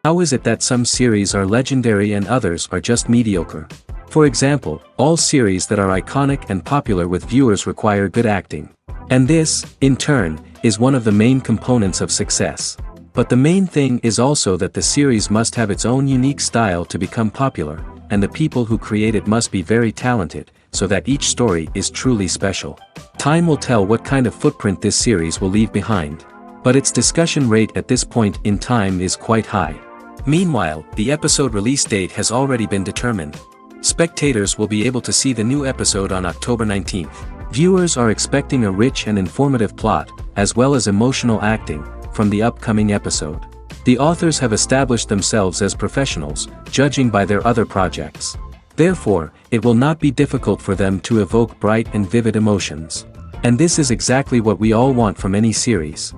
How is it that some series are legendary and others are just mediocre? For example, all series that are iconic and popular with viewers require good acting. And this, in turn, is one of the main components of success. But the main thing is also that the series must have its own unique style to become popular, and the people who create it must be very talented, so that each story is truly special. Time will tell what kind of footprint this series will leave behind. But its discussion rate at this point in time is quite high. Meanwhile, the episode release date has already been determined. Spectators will be able to see the new episode on October 19th. Viewers are expecting a rich and informative plot, as well as emotional acting, from the upcoming episode. The authors have established themselves as professionals, judging by their other projects. Therefore, it will not be difficult for them to evoke bright and vivid emotions. And this is exactly what we all want from any series.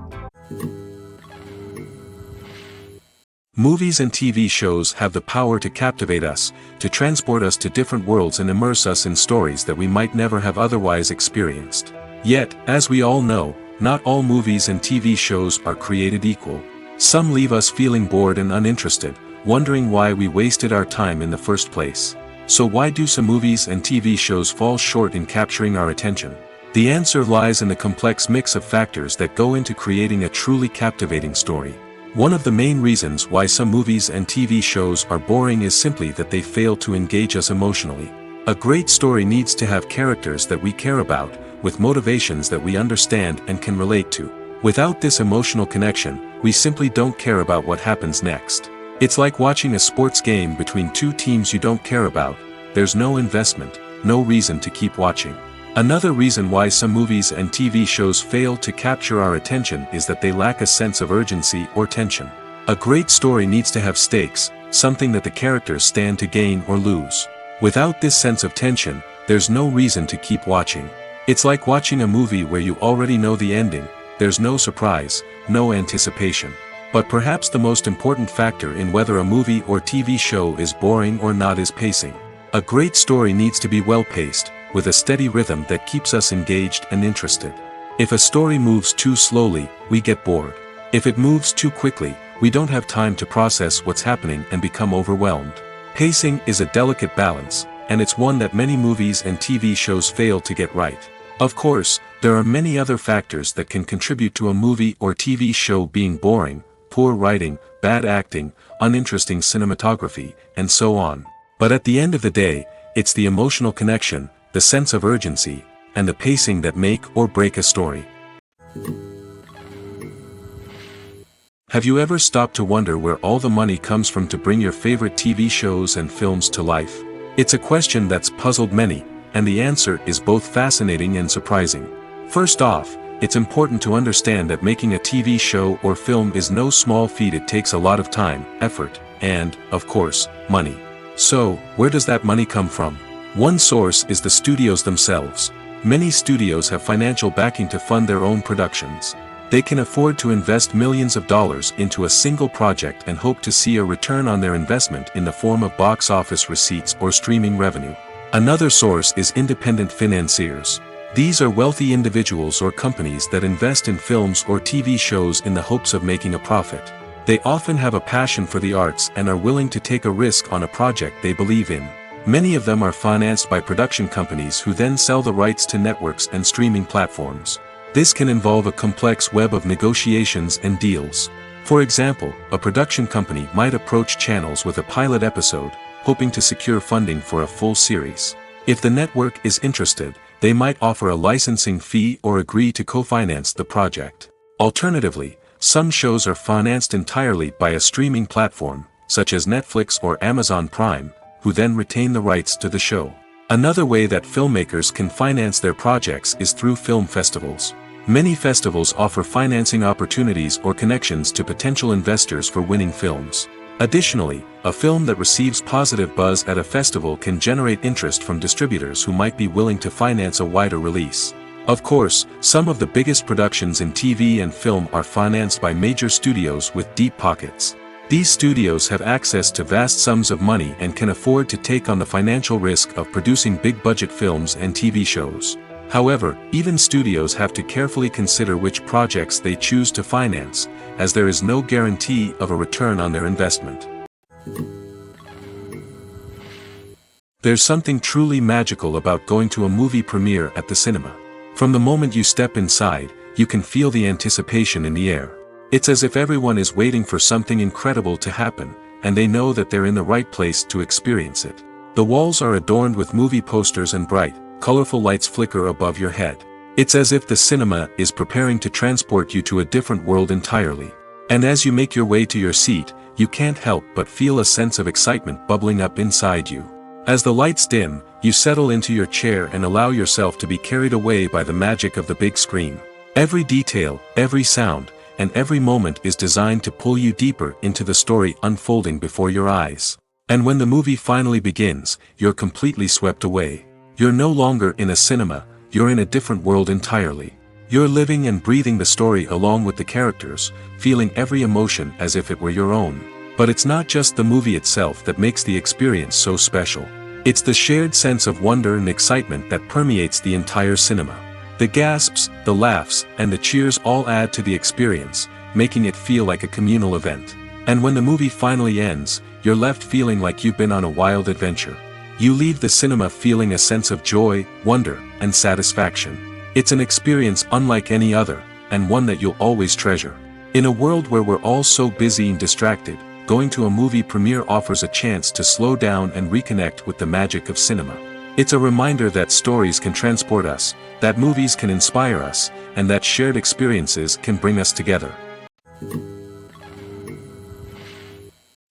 Movies and TV shows have the power to captivate us, to transport us to different worlds and immerse us in stories that we might never have otherwise experienced. Yet, as we all know, not all movies and TV shows are created equal. Some leave us feeling bored and uninterested, wondering why we wasted our time in the first place. So why do some movies and TV shows fall short in capturing our attention? The answer lies in the complex mix of factors that go into creating a truly captivating story. One of the main reasons why some movies and TV shows are boring is simply that they fail to engage us emotionally. A great story needs to have characters that we care about, with motivations that we understand and can relate to. Without this emotional connection, we simply don't care about what happens next. It's like watching a sports game between two teams you don't care about. There's no investment, no reason to keep watching. Another reason why some movies and TV shows fail to capture our attention is that they lack a sense of urgency or tension. A great story needs to have stakes, something that the characters stand to gain or lose. Without this sense of tension, there's no reason to keep watching. It's like watching a movie where you already know the ending. There's no surprise, no anticipation. But perhaps the most important factor in whether a movie or TV show is boring or not is pacing. A great story needs to be well-paced, with a steady rhythm that keeps us engaged and interested. If a story moves too slowly, we get bored. If it moves too quickly, we don't have time to process what's happening and become overwhelmed. Pacing is a delicate balance, and it's one that many movies and TV shows fail to get right. Of course, there are many other factors that can contribute to a movie or TV show being boring: poor writing, bad acting, uninteresting cinematography, and so on. But at the end of the day, it's the emotional connection, the sense of urgency, and the pacing that make or break a story. Have you ever stopped to wonder where all the money comes from to bring your favorite TV shows and films to life? It's a question that's puzzled many, and the answer is both fascinating and surprising. First off, it's important to understand that making a TV show or film is no small feat. It takes a lot of time, effort, and, of course, money. So, where does that money come from? One source is the studios themselves. Many studios have financial backing to fund their own productions. They can afford to invest millions of dollars into a single project and hope to see a return on their investment in the form of box office receipts or streaming revenue. Another source is independent financiers. These are wealthy individuals or companies that invest in films or TV shows in the hopes of making a profit. They often have a passion for the arts and are willing to take a risk on a project they believe in. Many of them are financed by production companies who then sell the rights to networks and streaming platforms. This can involve a complex web of negotiations and deals. For example, a production company might approach channels with a pilot episode, hoping to secure funding for a full series. If the network is interested, they might offer a licensing fee or agree to co-finance the project. Alternatively, some shows are financed entirely by a streaming platform, such as Netflix or Amazon Prime, who then retain the rights to the show. Another way that filmmakers can finance their projects is through film festivals. Many festivals offer financing opportunities or connections to potential investors for winning films. Additionally, a film that receives positive buzz at a festival can generate interest from distributors who might be willing to finance a wider release. Of course, some of the biggest productions in TV and film are financed by major studios with deep pockets. These studios have access to vast sums of money and can afford to take on the financial risk of producing big-budget films and TV shows. However, even studios have to carefully consider which projects they choose to finance, as there is no guarantee of a return on their investment. There's something truly magical about going to a movie premiere at the cinema. From the moment you step inside, you can feel the anticipation in the air. It's as if everyone is waiting for something incredible to happen, and they know that they're in the right place to experience it. The walls are adorned with movie posters and bright, colorful lights flicker above your head. It's as if the cinema is preparing to transport you to a different world entirely. And as you make your way to your seat, you can't help but feel a sense of excitement bubbling up inside you. As the lights dim, you settle into your chair and allow yourself to be carried away by the magic of the big screen. Every detail, every sound, and every moment is designed to pull you deeper into the story unfolding before your eyes. And when the movie finally begins, you're completely swept away. You're no longer in a cinema, you're in a different world entirely. You're living and breathing the story along with the characters, feeling every emotion as if it were your own. But it's not just the movie itself that makes the experience so special. It's the shared sense of wonder and excitement that permeates the entire cinema. The gasps, the laughs, and the cheers all add to the experience, making it feel like a communal event. And when the movie finally ends, you're left feeling like you've been on a wild adventure. You leave the cinema feeling a sense of joy, wonder, and satisfaction. It's an experience unlike any other, and one that you'll always treasure. In a world where we're all so busy and distracted, going to a movie premiere offers a chance to slow down and reconnect with the magic of cinema. It's a reminder that stories can transport us, that movies can inspire us, and that shared experiences can bring us together.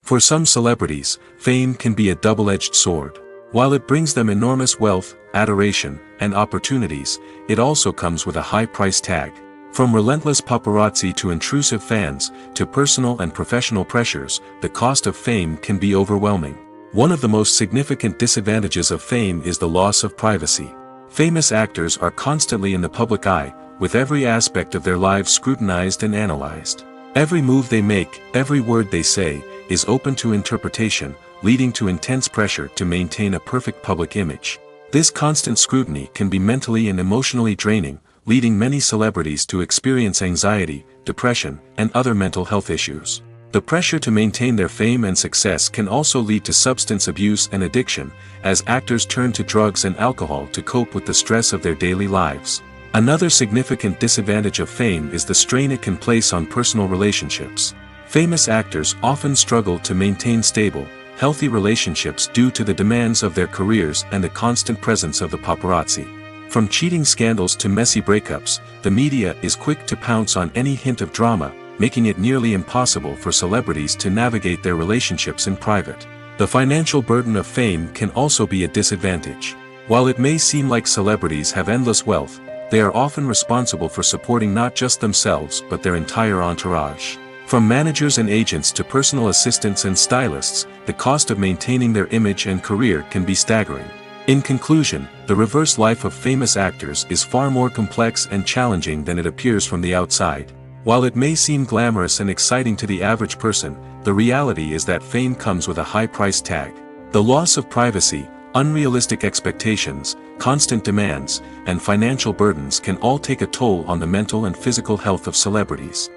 For some celebrities, fame can be a double-edged sword. While it brings them enormous wealth, adoration, and opportunities, it also comes with a high price tag. From relentless paparazzi to intrusive fans, to personal and professional pressures, the cost of fame can be overwhelming. One of the most significant disadvantages of fame is the loss of privacy. Famous actors are constantly in the public eye, with every aspect of their lives scrutinized and analyzed. Every move they make, every word they say, is open to interpretation, leading to intense pressure to maintain a perfect public image. This constant scrutiny can be mentally and emotionally draining, leading many celebrities to experience anxiety, depression, and other mental health issues. The pressure to maintain their fame and success can also lead to substance abuse and addiction, as actors turn to drugs and alcohol to cope with the stress of their daily lives. Another significant disadvantage of fame is the strain it can place on personal relationships. Famous actors often struggle to maintain stable, healthy relationships due to the demands of their careers and the constant presence of the paparazzi. From cheating scandals to messy breakups, the media is quick to pounce on any hint of drama, making it nearly impossible for celebrities to navigate their relationships in private. The financial burden of fame can also be a disadvantage. While it may seem like celebrities have endless wealth, they are often responsible for supporting not just themselves but their entire entourage. From managers and agents to personal assistants and stylists, the cost of maintaining their image and career can be staggering. In conclusion, the reverse life of famous actors is far more complex and challenging than it appears from the outside. While it may seem glamorous and exciting to the average person, the reality is that fame comes with a high price tag. The loss of privacy, unrealistic expectations, constant demands, and financial burdens can all take a toll on the mental and physical health of celebrities.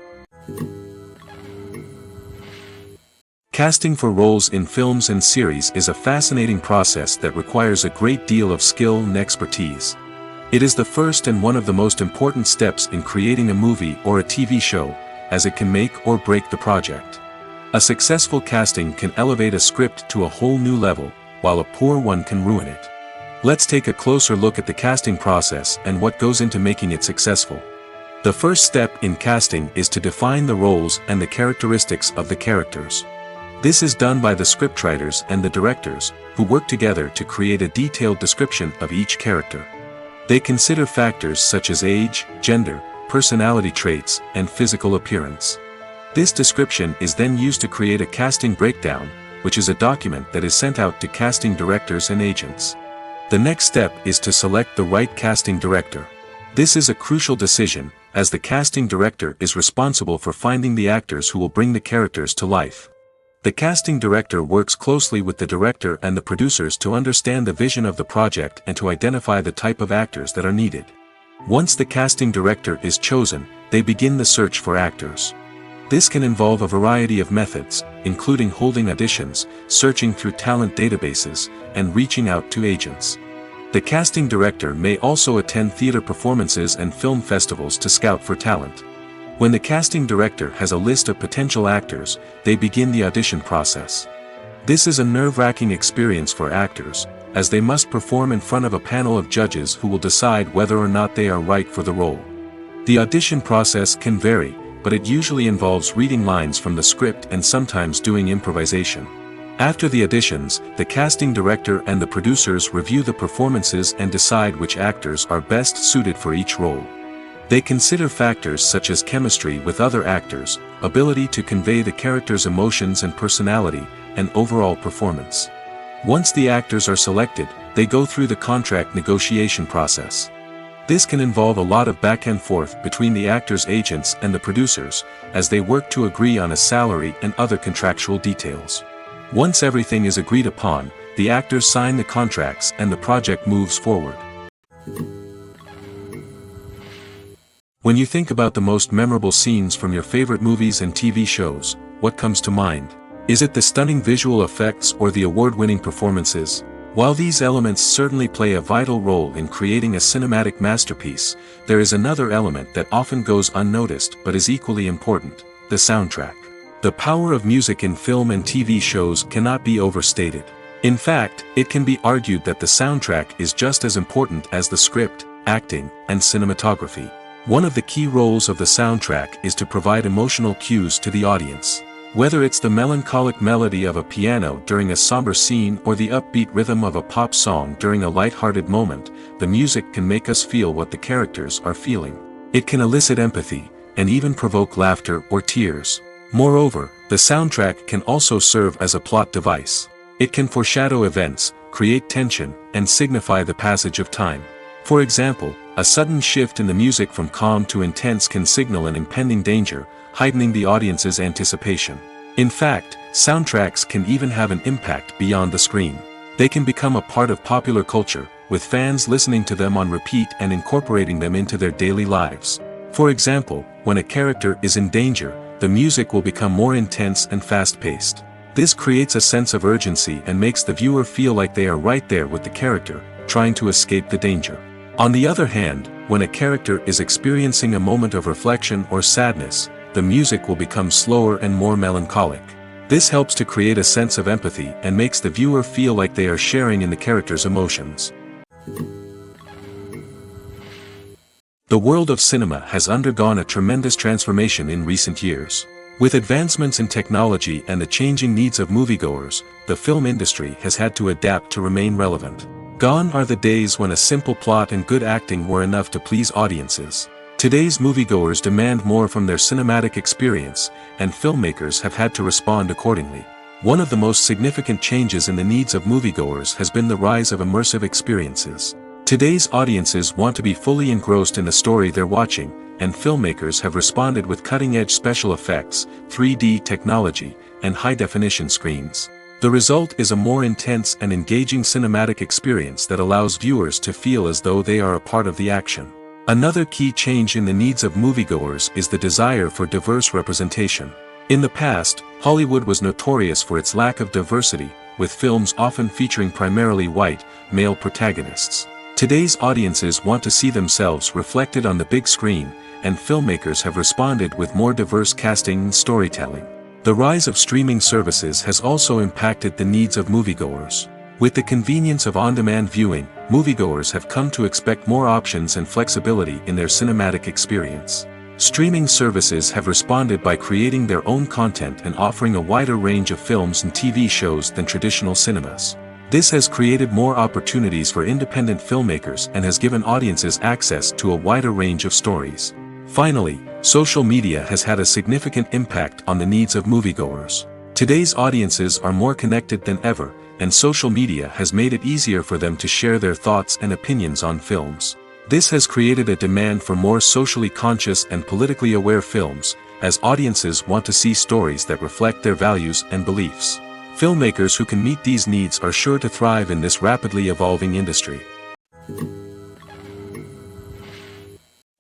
Casting for roles in films and series is a fascinating process that requires a great deal of skill and expertise. It is the first and one of the most important steps in creating a movie or a TV show, as it can make or break the project. A successful casting can elevate a script to a whole new level, while a poor one can ruin it. Let's take a closer look at the casting process and what goes into making it successful. The first step in casting is to define the roles and the characteristics of the characters. This is done by the scriptwriters and the directors, who work together to create a detailed description of each character. They consider factors such as age, gender, personality traits, and physical appearance. This description is then used to create a casting breakdown, which is a document that is sent out to casting directors and agents. The next step is to select the right casting director. This is a crucial decision, as the casting director is responsible for finding the actors who will bring the characters to life. The casting director works closely with the director and the producers to understand the vision of the project and to identify the type of actors that are needed. Once the casting director is chosen, they begin the search for actors. This can involve a variety of methods, including holding auditions, searching through talent databases, and reaching out to agents. The casting director may also attend theater performances and film festivals to scout for talent. When the casting director has a list of potential actors, they begin the audition process. This is a nerve-wracking experience for actors, as they must perform in front of a panel of judges who will decide whether or not they are right for the role. The audition process can vary, but it usually involves reading lines from the script and sometimes doing improvisation. After the auditions, the casting director and the producers review the performances and decide which actors are best suited for each role. They consider factors such as chemistry with other actors, ability to convey the character's emotions and personality, and overall performance. Once the actors are selected, they go through the contract negotiation process. This can involve a lot of back and forth between the actors' agents and the producers, as they work to agree on a salary and other contractual details. Once everything is agreed upon, the actors sign the contracts and the project moves forward. When you think about the most memorable scenes from your favorite movies and TV shows, what comes to mind? Is it the stunning visual effects or the award-winning performances? While these elements certainly play a vital role in creating a cinematic masterpiece, there is another element that often goes unnoticed but is equally important: the soundtrack. The power of music in film and TV shows cannot be overstated. In fact, it can be argued that the soundtrack is just as important as the script, acting, and cinematography. One of the key roles of the soundtrack is to provide emotional cues to the audience. Whether it's the melancholic melody of a piano during a somber scene or the upbeat rhythm of a pop song during a light-hearted moment, the music can make us feel what the characters are feeling. It can elicit empathy, and even provoke laughter or tears. Moreover, the soundtrack can also serve as a plot device. It can foreshadow events, create tension, and signify the passage of time. For example, a sudden shift in the music from calm to intense can signal an impending danger, heightening the audience's anticipation. In fact, soundtracks can even have an impact beyond the screen. They can become a part of popular culture, with fans listening to them on repeat and incorporating them into their daily lives. For example, when a character is in danger, the music will become more intense and fast-paced. This creates a sense of urgency and makes the viewer feel like they are right there with the character, trying to escape the danger. On the other hand, when a character is experiencing a moment of reflection or sadness, the music will become slower and more melancholic. This helps to create a sense of empathy and makes the viewer feel like they are sharing in the character's emotions. The world of cinema has undergone a tremendous transformation in recent years. With advancements in technology and the changing needs of moviegoers, the film industry has had to adapt to remain relevant. Gone are the days when a simple plot and good acting were enough to please audiences. Today's moviegoers demand more from their cinematic experience, and filmmakers have had to respond accordingly. One of the most significant changes in the needs of moviegoers has been the rise of immersive experiences. Today's audiences want to be fully engrossed in the story they're watching, and filmmakers have responded with cutting-edge special effects, 3D technology, and high-definition screens. The result is a more intense and engaging cinematic experience that allows viewers to feel as though they are a part of the action. Another key change in the needs of moviegoers is the desire for diverse representation. In the past, Hollywood was notorious for its lack of diversity, with films often featuring primarily white, male protagonists. Today's audiences want to see themselves reflected on the big screen, and filmmakers have responded with more diverse casting and storytelling. The rise of streaming services has also impacted the needs of moviegoers. With the convenience of on-demand viewing, moviegoers have come to expect more options and flexibility in their cinematic experience. Streaming services have responded by creating their own content and offering a wider range of films and TV shows than traditional cinemas. This has created more opportunities for independent filmmakers and has given audiences access to a wider range of stories. Finally, social media has had a significant impact on the needs of moviegoers. Today's audiences are more connected than ever, and social media has made it easier for them to share their thoughts and opinions on films. This has created a demand for more socially conscious and politically aware films, as audiences want to see stories that reflect their values and beliefs. Filmmakers who can meet these needs are sure to thrive in this rapidly evolving industry.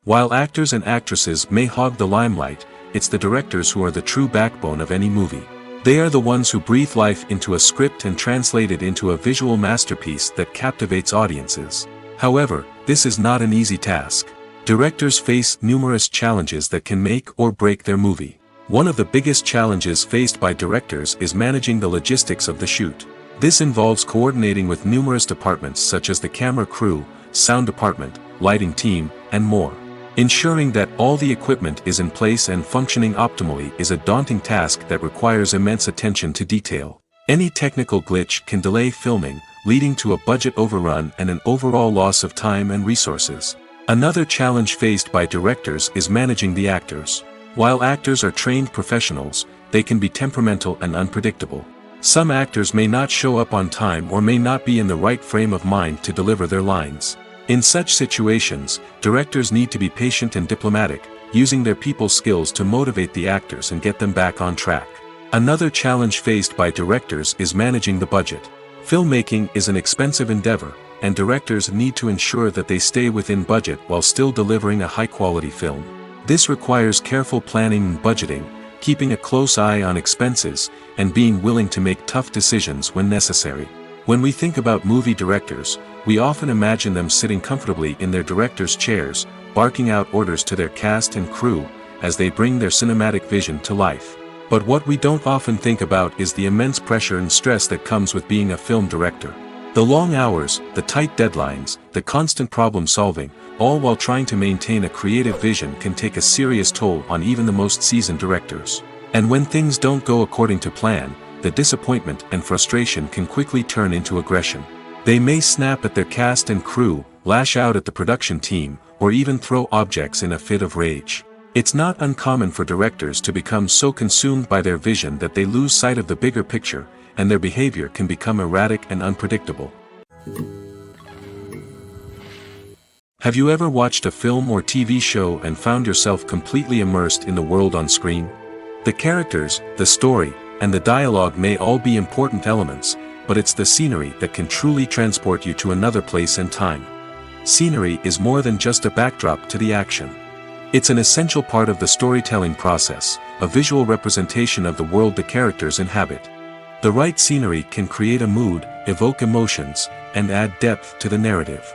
While actors and actresses may hog the limelight, it's the directors who are the true backbone of any movie. They are the ones who breathe life into a script and translate it into a visual masterpiece that captivates audiences. However, this is not an easy task. Directors face numerous challenges that can make or break their movie. One of the biggest challenges faced by directors is managing the logistics of the shoot. This involves coordinating with numerous departments such as the camera crew, sound department, lighting team, and more. Ensuring that all the equipment is in place and functioning optimally is a daunting task that requires immense attention to detail. Any technical glitch can delay filming, leading to a budget overrun and an overall loss of time and resources. Another challenge faced by directors is managing the actors. While actors are trained professionals, they can be temperamental and unpredictable. Some actors may not show up on time or may not be in the right frame of mind to deliver their lines. In such situations, directors need to be patient and diplomatic, using their people skills to motivate the actors and get them back on track. Another challenge faced by directors is managing the budget. Filmmaking is an expensive endeavor, and directors need to ensure that they stay within budget while still delivering a high-quality film. This requires careful planning and budgeting, keeping a close eye on expenses, and being willing to make tough decisions when necessary. When we think about movie directors, we often imagine them sitting comfortably in their director's chairs, barking out orders to their cast and crew, as they bring their cinematic vision to life. But what we don't often think about is the immense pressure and stress that comes with being a film director. The long hours, the tight deadlines, the constant problem solving, all while trying to maintain a creative vision can take a serious toll on even the most seasoned directors. And when things don't go according to plan, the disappointment and frustration can quickly turn into aggression. They may snap at their cast and crew, lash out at the production team, or even throw objects in a fit of rage. It's not uncommon for directors to become so consumed by their vision that they lose sight of the bigger picture, and their behavior can become erratic and unpredictable. Have you ever watched a film or TV show and found yourself completely immersed in the world on screen? The characters, the story, and the dialogue may all be important elements, but it's the scenery that can truly transport you to another place and time. Scenery is more than just a backdrop to the action. It's an essential part of the storytelling process, a visual representation of the world the characters inhabit. The right scenery can create a mood, evoke emotions, and add depth to the narrative.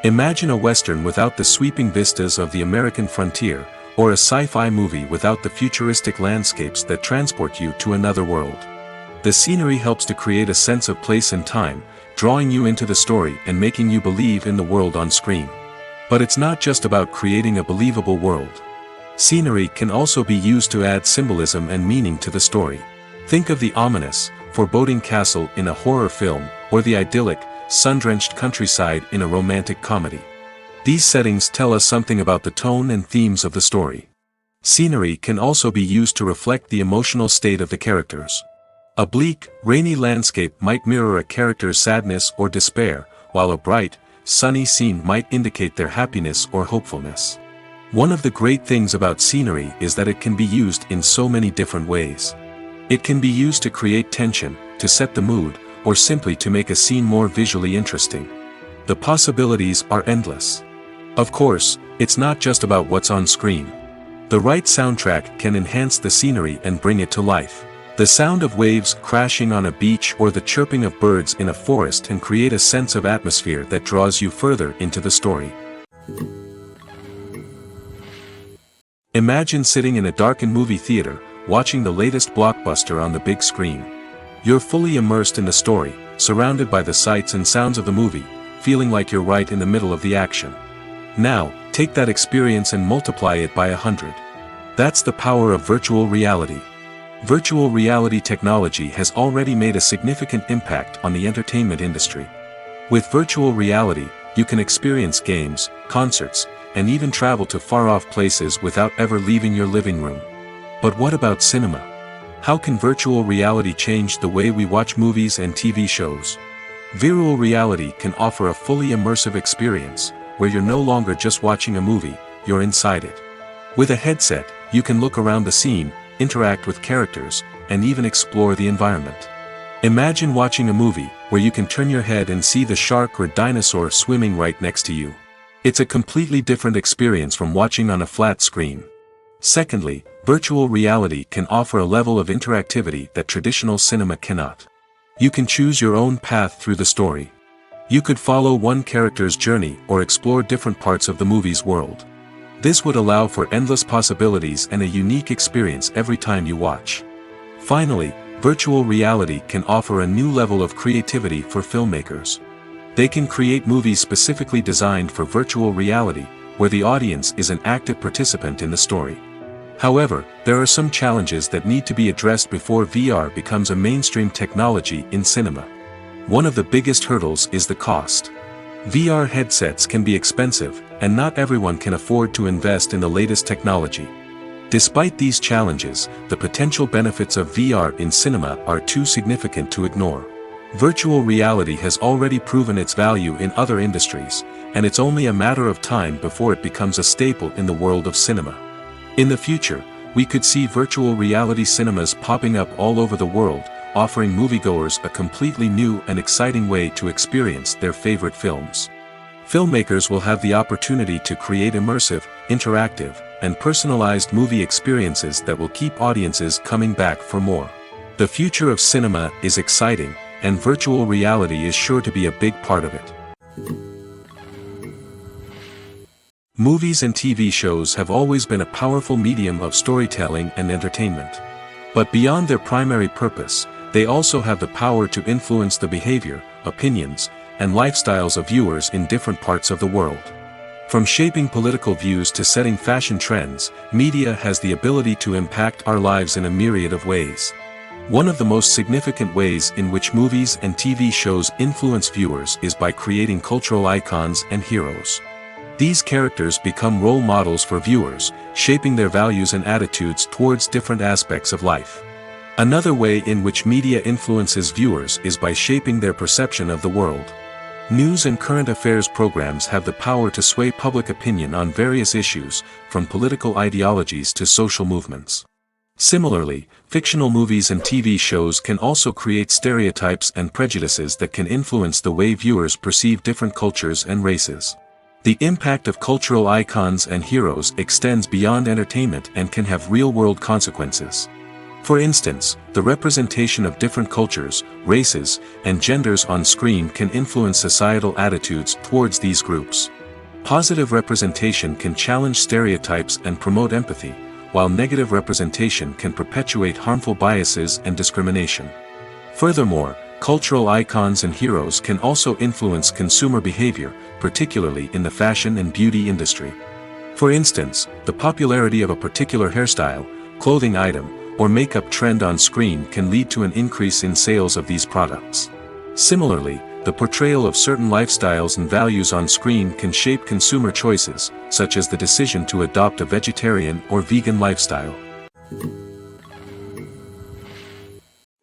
Imagine a Western without the sweeping vistas of the American frontier, or a sci-fi movie without the futuristic landscapes that transport you to another world. The scenery helps to create a sense of place and time, drawing you into the story and making you believe in the world on screen. But it's not just about creating a believable world. Scenery can also be used to add symbolism and meaning to the story. Think of the ominous, foreboding castle in a horror film, or the idyllic, sun-drenched countryside in a romantic comedy. These settings tell us something about the tone and themes of the story. Scenery can also be used to reflect the emotional state of the characters. A bleak, rainy landscape might mirror a character's sadness or despair, while a bright, sunny scene might indicate their happiness or hopefulness. One of the great things about scenery is that it can be used in so many different ways. It can be used to create tension, to set the mood, or simply to make a scene more visually interesting. The possibilities are endless. Of course, it's not just about what's on screen. The right soundtrack can enhance the scenery and bring it to life. The sound of waves crashing on a beach or the chirping of birds in a forest can create a sense of atmosphere that draws you further into the story. Imagine sitting in a darkened movie theater, watching the latest blockbuster on the big screen. You're fully immersed in the story, surrounded by the sights and sounds of the movie, feeling like you're right in the middle of the action. Now, take that experience and multiply it by 100. That's the power of virtual reality. Virtual reality technology has already made a significant impact on the entertainment industry. With virtual reality, you can experience games, concerts, and even travel to far-off places without ever leaving your living room. But what about cinema? How can virtual reality change the way we watch movies and TV shows? Virtual reality can offer a fully immersive experience, where you're no longer just watching a movie, you're inside it. With a headset, you can look around the scene, interact with characters, and even explore the environment. Imagine watching a movie where you can turn your head and see the shark or dinosaur swimming right next to you. It's a completely different experience from watching on a flat screen. Secondly, virtual reality can offer a level of interactivity that traditional cinema cannot. You can choose your own path through the story. You could follow one character's journey or explore different parts of the movie's world. This would allow for endless possibilities and a unique experience every time you watch. Finally, virtual reality can offer a new level of creativity for filmmakers. They can create movies specifically designed for virtual reality, where the audience is an active participant in the story. However, there are some challenges that need to be addressed before VR becomes a mainstream technology in cinema. One of the biggest hurdles is the cost. VR headsets can be expensive, and not everyone can afford to invest in the latest technology. Despite these challenges, the potential benefits of VR in cinema are too significant to ignore. Virtual reality has already proven its value in other industries, and it's only a matter of time before it becomes a staple in the world of cinema. In the future, we could see virtual reality cinemas popping up all over the world, offering moviegoers a completely new and exciting way to experience their favorite films. Filmmakers will have the opportunity to create immersive, interactive, and personalized movie experiences that will keep audiences coming back for more. The future of cinema is exciting, and virtual reality is sure to be a big part of it. Movies and TV shows have always been a powerful medium of storytelling and entertainment. But beyond their primary purpose, they also have the power to influence the behavior, opinions, and lifestyles of viewers in different parts of the world. From shaping political views to setting fashion trends, media has the ability to impact our lives in a myriad of ways. One of the most significant ways in which movies and TV shows influence viewers is by creating cultural icons and heroes. These characters become role models for viewers, shaping their values and attitudes towards different aspects of life. Another way in which media influences viewers is by shaping their perception of the world. News and current affairs programs have the power to sway public opinion on various issues, from political ideologies to social movements. Similarly, fictional movies and TV shows can also create stereotypes and prejudices that can influence the way viewers perceive different cultures and races. The impact of cultural icons and heroes extends beyond entertainment and can have real-world consequences. For instance, the representation of different cultures, races, and genders on screen can influence societal attitudes towards these groups. Positive representation can challenge stereotypes and promote empathy, while negative representation can perpetuate harmful biases and discrimination. Furthermore, cultural icons and heroes can also influence consumer behavior, particularly in the fashion and beauty industry. For instance, the popularity of a particular hairstyle, clothing item, or makeup trend on screen can lead to an increase in sales of these products. Similarly, the portrayal of certain lifestyles and values on screen can shape consumer choices, such as the decision to adopt a vegetarian or vegan lifestyle.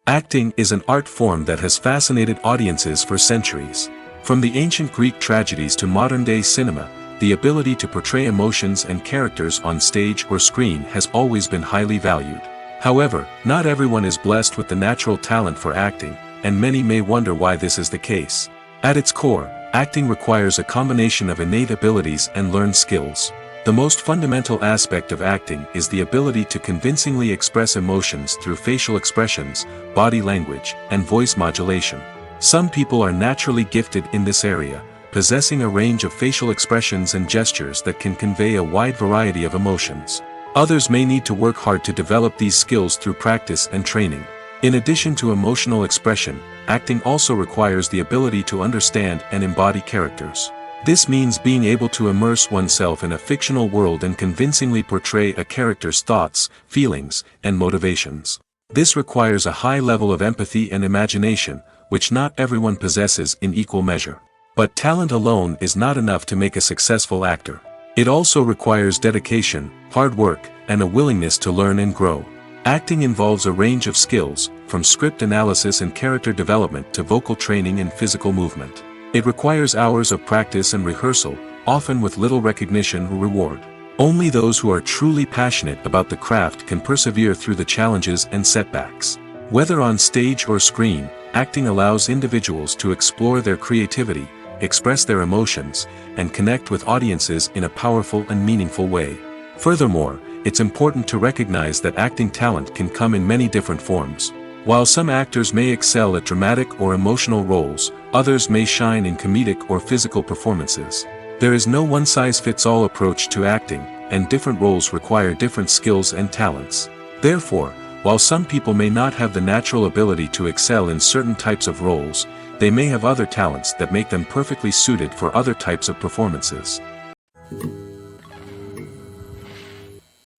Acting is an art form that has fascinated audiences for centuries. From the ancient Greek tragedies to modern-day cinema, the ability to portray emotions and characters on stage or screen has always been highly valued. However, not everyone is blessed with the natural talent for acting, and many may wonder why this is the case. At its core, acting requires a combination of innate abilities and learned skills. The most fundamental aspect of acting is the ability to convincingly express emotions through facial expressions, body language, and voice modulation. Some people are naturally gifted in this area, possessing a range of facial expressions and gestures that can convey a wide variety of emotions. Others may need to work hard to develop these skills through practice and training. In addition to emotional expression, acting also requires the ability to understand and embody characters. This means being able to immerse oneself in a fictional world and convincingly portray a character's thoughts, feelings, and motivations. This requires a high level of empathy and imagination, which not everyone possesses in equal measure. But talent alone is not enough to make a successful actor. It also requires dedication, hard work, and a willingness to learn and grow. Acting involves a range of skills, from script analysis and character development to vocal training and physical movement. It requires hours of practice and rehearsal, often with little recognition or reward. Only those who are truly passionate about the craft can persevere through the challenges and setbacks. Whether on stage or screen, acting allows individuals to explore their creativity, express their emotions, and connect with audiences in a powerful and meaningful way. Furthermore, it's important to recognize that acting talent can come in many different forms. While some actors may excel at dramatic or emotional roles, others may shine in comedic or physical performances. There is no one-size-fits-all approach to acting, and different roles require different skills and talents. Therefore, while some people may not have the natural ability to excel in certain types of roles, they may have other talents that make them perfectly suited for other types of performances.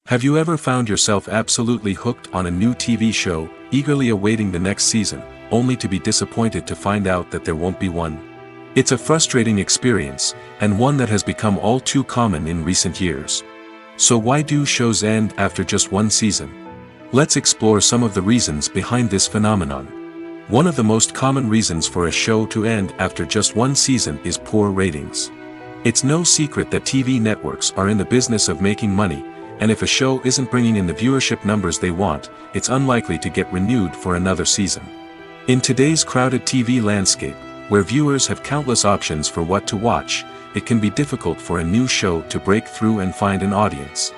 Have you ever found yourself absolutely hooked on a new TV show, eagerly awaiting the next season, only to be disappointed to find out that there won't be one? It's a frustrating experience, and one that has become all too common in recent years. So why do shows end after just one season? Let's explore some of the reasons behind this phenomenon. One of the most common reasons for a show to end after just one season is poor ratings. It's no secret that TV networks are in the business of making money, and if a show isn't bringing in the viewership numbers they want, it's unlikely to get renewed for another season. In today's crowded TV landscape, where viewers have countless options for what to watch, it can be difficult for a new show to break through and find an audience.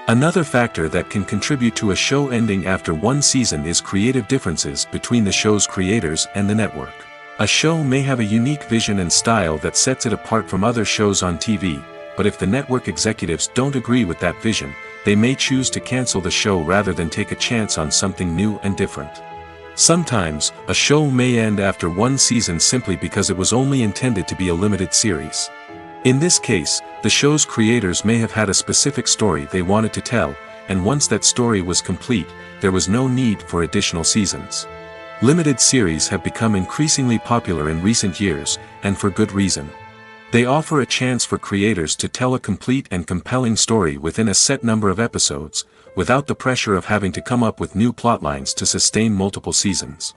Another factor that can contribute to a show ending after one season is creative differences between the show's creators and the network. A show may have a unique vision and style that sets it apart from other shows on TV, but if the network executives don't agree with that vision, they may choose to cancel the show rather than take a chance on something new and different. Sometimes, a show may end after one season simply because it was only intended to be a limited series. In this case, the show's creators may have had a specific story they wanted to tell, and once that story was complete, there was no need for additional seasons. Limited series have become increasingly popular in recent years, and for good reason. They offer a chance for creators to tell a complete and compelling story within a set number of episodes, without the pressure of having to come up with new plotlines to sustain multiple seasons.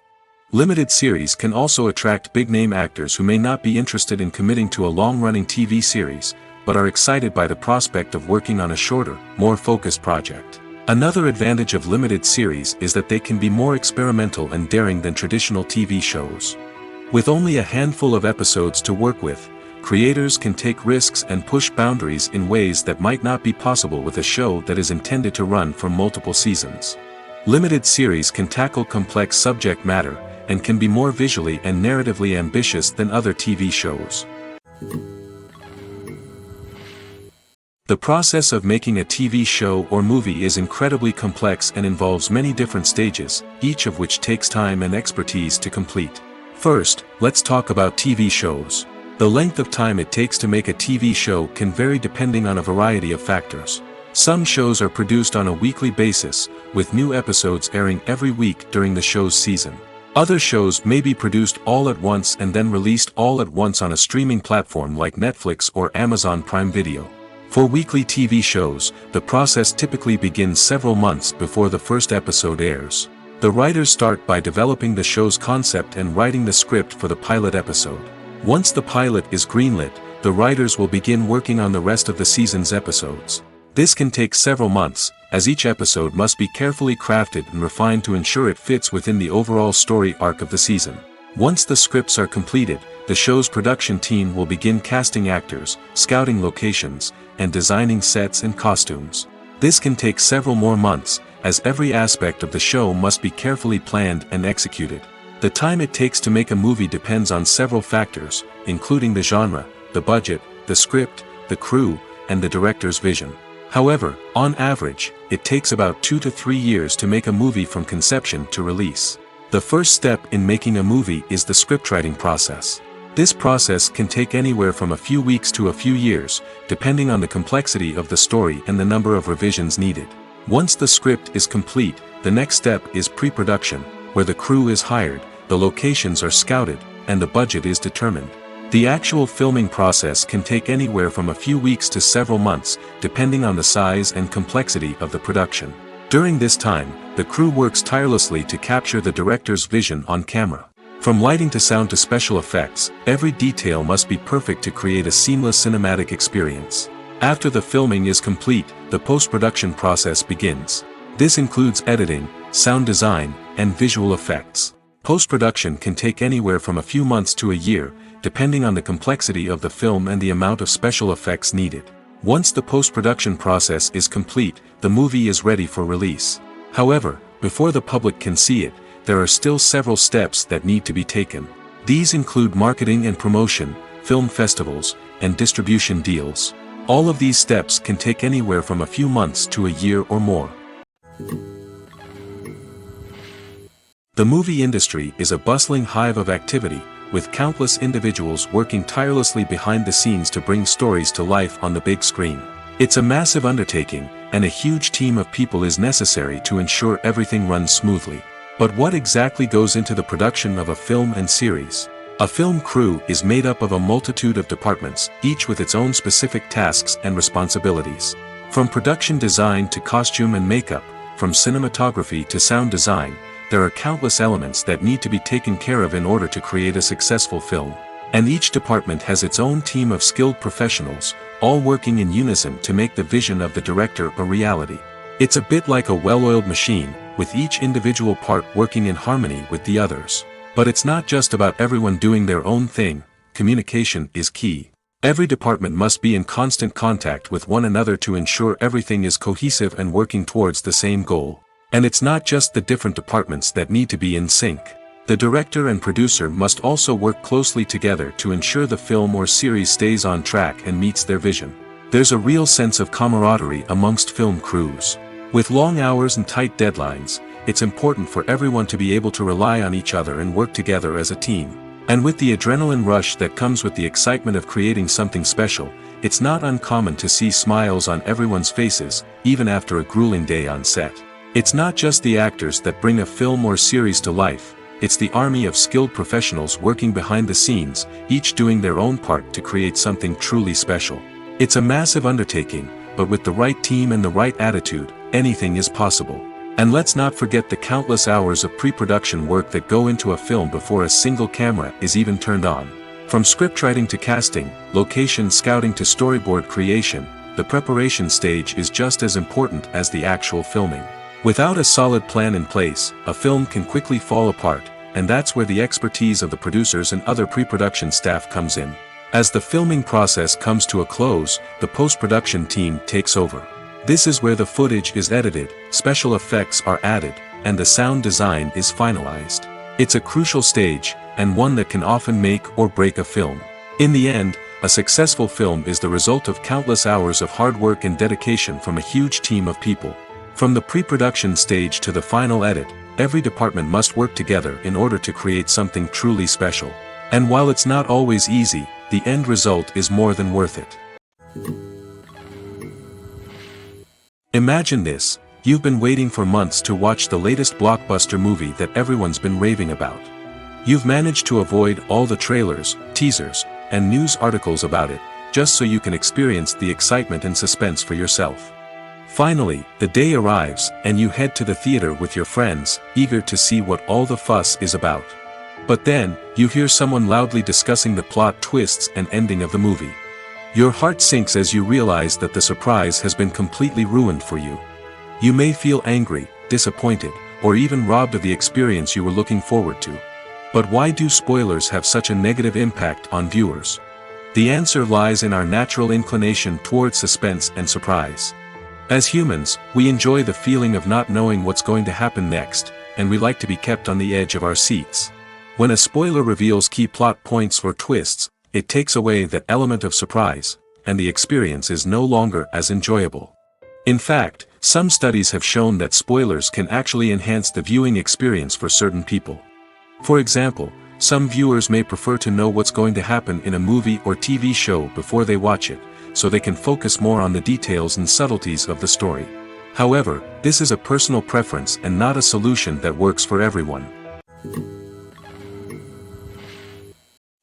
Limited series can also attract big-name actors who may not be interested in committing to a long-running TV series, but are excited by the prospect of working on a shorter, more focused project. Another advantage of limited series is that they can be more experimental and daring than traditional TV shows. With only a handful of episodes to work with, creators can take risks and push boundaries in ways that might not be possible with a show that is intended to run for multiple seasons. Limited series can tackle complex subject matter, and can be more visually and narratively ambitious than other TV shows. The process of making a TV show or movie is incredibly complex and involves many different stages, each of which takes time and expertise to complete. First, let's talk about TV shows. The length of time it takes to make a TV show can vary depending on a variety of factors. Some shows are produced on a weekly basis, with new episodes airing every week during the show's season. Other shows may be produced all at once and then released all at once on a streaming platform like Netflix or Amazon Prime Video. For weekly TV shows, the process typically begins several months before the first episode airs. The writers start by developing the show's concept and writing the script for the pilot episode. Once the pilot is greenlit, the writers will begin working on the rest of the season's episodes. This can take several months, as each episode must be carefully crafted and refined to ensure it fits within the overall story arc of the season. Once the scripts are completed, the show's production team will begin casting actors, scouting locations, and designing sets and costumes. This can take several more months, as every aspect of the show must be carefully planned and executed. The time it takes to make a movie depends on several factors, including the genre, the budget, the script, the crew, and the director's vision. However, on average, it takes about 2 to 3 years to make a movie from conception to release. The first step in making a movie is the scriptwriting process. This process can take anywhere from a few weeks to a few years, depending on the complexity of the story and the number of revisions needed. Once the script is complete, the next step is pre-production, where the crew is hired, the locations are scouted, and the budget is determined. The actual filming process can take anywhere from a few weeks to several months, depending on the size and complexity of the production. During this time, the crew works tirelessly to capture the director's vision on camera. From lighting to sound to special effects, every detail must be perfect to create a seamless cinematic experience. After the filming is complete, the post-production process begins. This includes editing, sound design, and visual effects. Post-production can take anywhere from a few months to a year, depending on the complexity of the film and the amount of special effects needed. Once the post-production process is complete, the movie is ready for release. However, before the public can see it, there are still several steps that need to be taken. These include marketing and promotion, film festivals, and distribution deals. All of these steps can take anywhere from a few months to a year or more. The movie industry is a bustling hive of activity, with countless individuals working tirelessly behind the scenes to bring stories to life on the big screen. It's a massive undertaking, and a huge team of people is necessary to ensure everything runs smoothly. But what exactly goes into the production of a film and series? A film crew is made up of a multitude of departments, each with its own specific tasks and responsibilities. From production design to costume and makeup, from cinematography to sound design, there are countless elements that need to be taken care of in order to create a successful film. And each department has its own team of skilled professionals, all working in unison to make the vision of the director a reality. It's a bit like a well-oiled machine, with each individual part working in harmony with the others. But it's not just about everyone doing their own thing. Communication is key. Every department must be in constant contact with one another to ensure everything is cohesive and working towards the same goal. And it's not just the different departments that need to be in sync. The director and producer must also work closely together to ensure the film or series stays on track and meets their vision. There's a real sense of camaraderie amongst film crews. With long hours and tight deadlines, it's important for everyone to be able to rely on each other and work together as a team. And with the adrenaline rush that comes with the excitement of creating something special, it's not uncommon to see smiles on everyone's faces, even after a grueling day on set. It's not just the actors that bring a film or series to life, it's the army of skilled professionals working behind the scenes, each doing their own part to create something truly special. It's a massive undertaking, but with the right team and the right attitude, anything is possible. And let's not forget the countless hours of pre-production work that go into a film before a single camera is even turned on. From scriptwriting to casting, location scouting to storyboard creation, the preparation stage is just as important as the actual filming. Without a solid plan in place, a film can quickly fall apart, and that's where the expertise of the producers and other pre-production staff comes in. As the filming process comes to a close, the post-production team takes over. This is where the footage is edited, special effects are added, and the sound design is finalized. It's a crucial stage, and one that can often make or break a film. In the end, a successful film is the result of countless hours of hard work and dedication from a huge team of people. From the pre-production stage to the final edit, every department must work together in order to create something truly special. And while it's not always easy, the end result is more than worth it. Imagine this, you've been waiting for months to watch the latest blockbuster movie that everyone's been raving about. You've managed to avoid all the trailers, teasers, and news articles about it, just so you can experience the excitement and suspense for yourself. Finally, the day arrives, and you head to the theater with your friends, eager to see what all the fuss is about. But then, you hear someone loudly discussing the plot twists and ending of the movie. Your heart sinks as you realize that the surprise has been completely ruined for you. You may feel angry, disappointed, or even robbed of the experience you were looking forward to. But why do spoilers have such a negative impact on viewers? The answer lies in our natural inclination toward suspense and surprise. As humans, we enjoy the feeling of not knowing what's going to happen next, and we like to be kept on the edge of our seats. When a spoiler reveals key plot points or twists, it takes away that element of surprise, and the experience is no longer as enjoyable. In fact, some studies have shown that spoilers can actually enhance the viewing experience for certain people. For example, some viewers may prefer to know what's going to happen in a movie or TV show before they watch it, so they can focus more on the details and subtleties of the story. However, this is a personal preference and not a solution that works for everyone.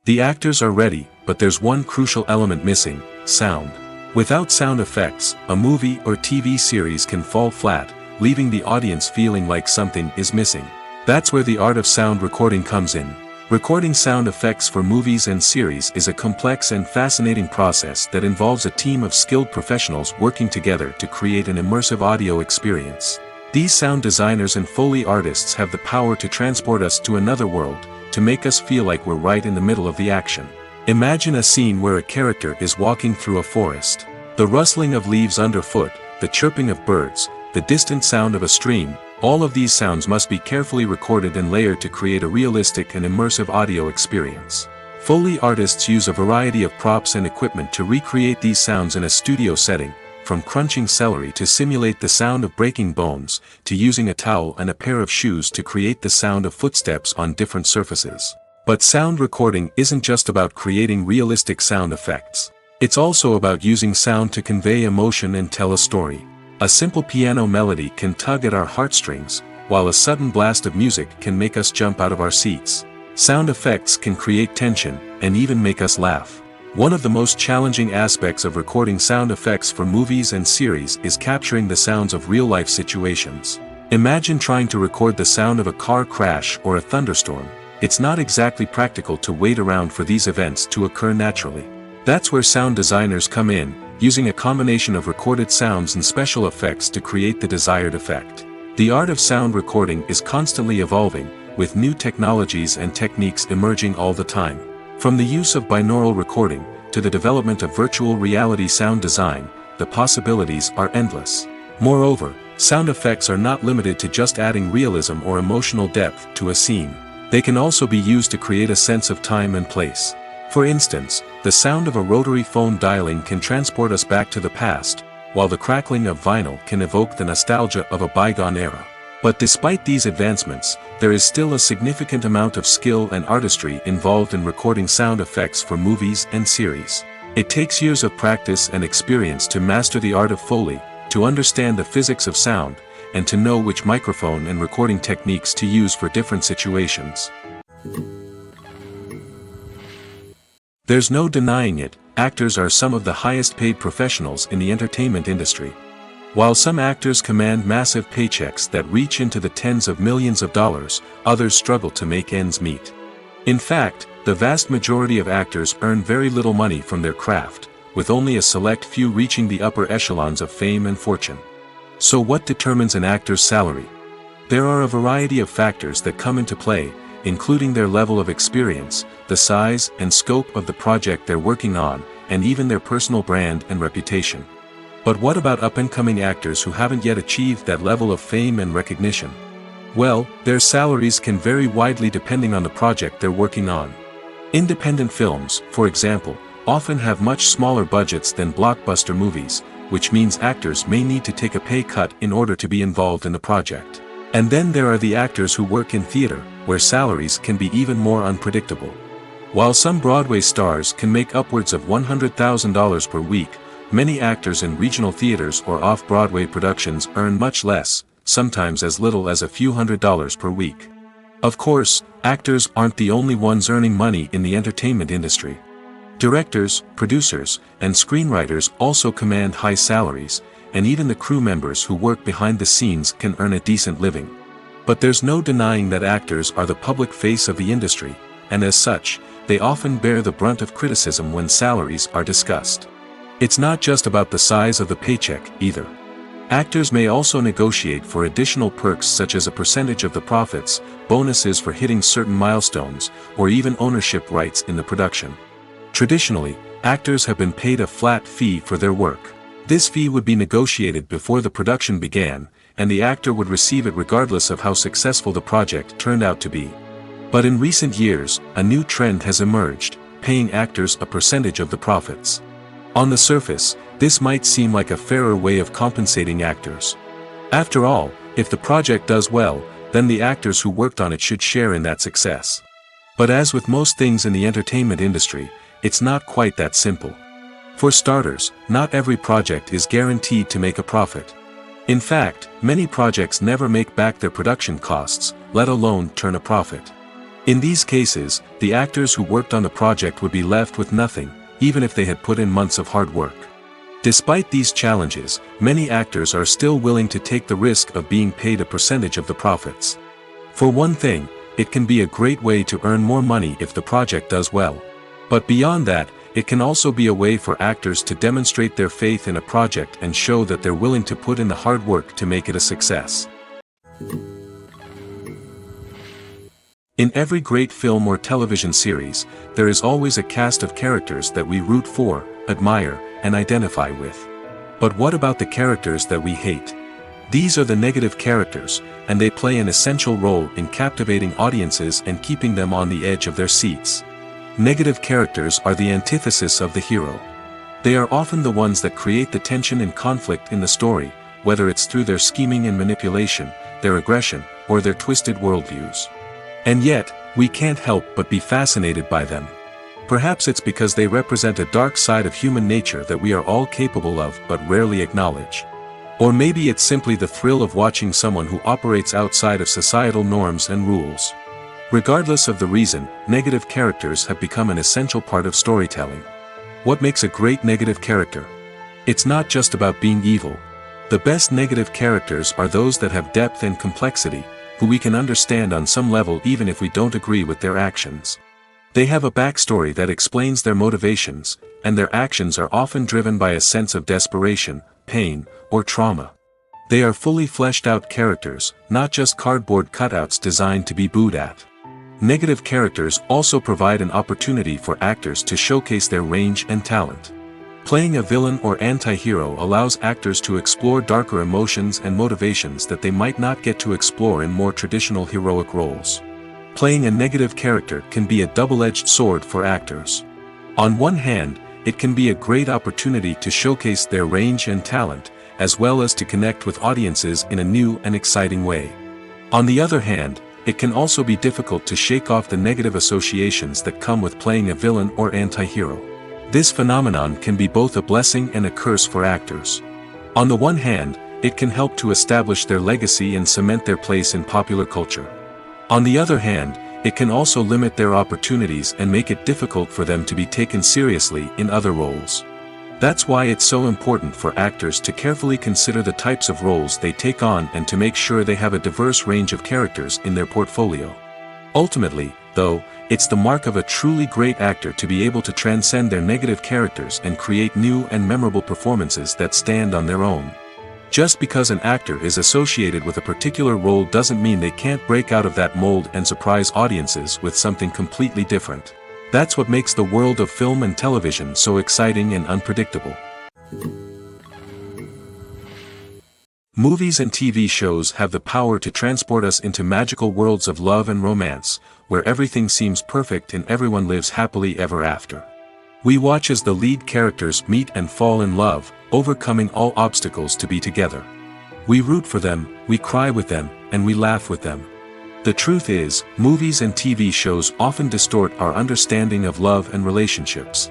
The actors are ready, but there's one crucial element missing: sound. Without sound effects, a movie or TV series can fall flat, leaving the audience feeling like something is missing. That's where the art of sound recording comes in. Recording sound effects for movies and series is a complex and fascinating process that involves a team of skilled professionals working together to create an immersive audio experience. These sound designers and Foley artists have the power to transport us to another world, to make us feel like we're right in the middle of the action. Imagine a scene where a character is walking through a forest. The rustling of leaves underfoot, the chirping of birds, the distant sound of a stream, all of these sounds must be carefully recorded and layered to create a realistic and immersive audio experience. Foley artists use a variety of props and equipment to recreate these sounds in a studio setting, from crunching celery to simulate the sound of breaking bones, to using a towel and a pair of shoes to create the sound of footsteps on different surfaces. But sound recording isn't just about creating realistic sound effects. It's also about using sound to convey emotion and tell a story. A simple piano melody can tug at our heartstrings, while a sudden blast of music can make us jump out of our seats. Sound effects can create tension, and even make us laugh. One of the most challenging aspects of recording sound effects for movies and series is capturing the sounds of real-life situations. Imagine trying to record the sound of a car crash or a thunderstorm. It's not exactly practical to wait around for these events to occur naturally. That's where sound designers come in, using a combination of recorded sounds and special effects to create the desired effect. The art of sound recording is constantly evolving, with new technologies and techniques emerging all the time. From the use of binaural recording, to the development of virtual reality sound design, the possibilities are endless. Moreover, sound effects are not limited to just adding realism or emotional depth to a scene. They can also be used to create a sense of time and place. For instance, the sound of a rotary phone dialing can transport us back to the past, while the crackling of vinyl can evoke the nostalgia of a bygone era. But despite these advancements, there is still a significant amount of skill and artistry involved in recording sound effects for movies and series. It takes years of practice and experience to master the art of Foley, to understand the physics of sound, and to know which microphone and recording techniques to use for different situations. There's no denying it, actors are some of the highest paid professionals in the entertainment industry. While some actors command massive paychecks that reach into the tens of millions of dollars, others struggle to make ends meet. In fact, the vast majority of actors earn very little money from their craft, with only a select few reaching the upper echelons of fame and fortune. So what determines an actor's salary? There are a variety of factors that come into play, including their level of experience, the size and scope of the project they're working on, and even their personal brand and reputation. But what about up-and-coming actors who haven't yet achieved that level of fame and recognition? Well, their salaries can vary widely depending on the project they're working on. Independent films, for example, often have much smaller budgets than blockbuster movies, which means actors may need to take a pay cut in order to be involved in the project. And then there are the actors who work in theater, where salaries can be even more unpredictable. While some Broadway stars can make upwards of $100,000 per week, many actors in regional theaters or off-Broadway productions earn much less, sometimes as little as a few $100s per week. Of course, actors aren't the only ones earning money in the entertainment industry. Directors, producers, and screenwriters also command high salaries, and even the crew members who work behind the scenes can earn a decent living. But there's no denying that actors are the public face of the industry, and as such, they often bear the brunt of criticism when salaries are discussed. It's not just about the size of the paycheck, either. Actors may also negotiate for additional perks such as a percentage of the profits, bonuses for hitting certain milestones, or even ownership rights in the production. Traditionally, actors have been paid a flat fee for their work. This fee would be negotiated before the production began, and the actor would receive it regardless of how successful the project turned out to be. But in recent years, a new trend has emerged, paying actors a percentage of the profits. On the surface, this might seem like a fairer way of compensating actors. After all, if the project does well, then the actors who worked on it should share in that success. But as with most things in the entertainment industry, it's not quite that simple. For starters, not every project is guaranteed to make a profit. In fact, many projects never make back their production costs, let alone turn a profit. In these cases, the actors who worked on the project would be left with nothing, even if they had put in months of hard work. Despite these challenges, many actors are still willing to take the risk of being paid a percentage of the profits. For one thing, It can be a great way to earn more money if the project does well. But beyond that, it can also be a way for actors to demonstrate their faith in a project and show that they're willing to put in the hard work to make it a success. In every great film or television series, there is always a cast of characters that we root for, admire, and identify with. But what about the characters that we hate? These are the negative characters, and they play an essential role in captivating audiences and keeping them on the edge of their seats. Negative characters are the antithesis of the hero. They are often the ones that create the tension and conflict in the story, whether it's through their scheming and manipulation, their aggression, or their twisted worldviews. And yet, we can't help but be fascinated by them. Perhaps it's because they represent a dark side of human nature that we are all capable of but rarely acknowledge. Or maybe it's simply the thrill of watching someone who operates outside of societal norms and rules. Regardless of the reason, negative characters have become an essential part of storytelling. What makes a great negative character? It's not just about being evil. The best negative characters are those that have depth and complexity, who we can understand on some level even if we don't agree with their actions. They have a backstory that explains their motivations, and their actions are often driven by a sense of desperation, pain, or trauma. They are fully fleshed out characters, not just cardboard cutouts designed to be booed at. Negative characters also provide an opportunity for actors to showcase their range and talent. Playing a villain or anti-hero allows actors to explore darker emotions and motivations that they might not get to explore in more traditional heroic roles. Playing a negative character can be a double-edged sword for actors. On one hand, it can be a great opportunity to showcase their range and talent, as well as to connect with audiences in a new and exciting way. On the other hand, it can also be difficult to shake off the negative associations that come with playing a villain or anti-hero. This phenomenon can be both a blessing and a curse for actors. On the one hand, it can help to establish their legacy and cement their place in popular culture. On the other hand, it can also limit their opportunities and make it difficult for them to be taken seriously in other roles. That's why it's so important for actors to carefully consider the types of roles they take on and to make sure they have a diverse range of characters in their portfolio. Ultimately, though, it's the mark of a truly great actor to be able to transcend their negative characters and create new and memorable performances that stand on their own. Just because an actor is associated with a particular role doesn't mean they can't break out of that mold and surprise audiences with something completely different. That's what makes the world of film and television so exciting and unpredictable. Movies and TV shows have the power to transport us into magical worlds of love and romance, where everything seems perfect and everyone lives happily ever after. We watch as the lead characters meet and fall in love, overcoming all obstacles to be together. We root for them, we cry with them, and we laugh with them. The truth is, movies and TV shows often distort our understanding of love and relationships.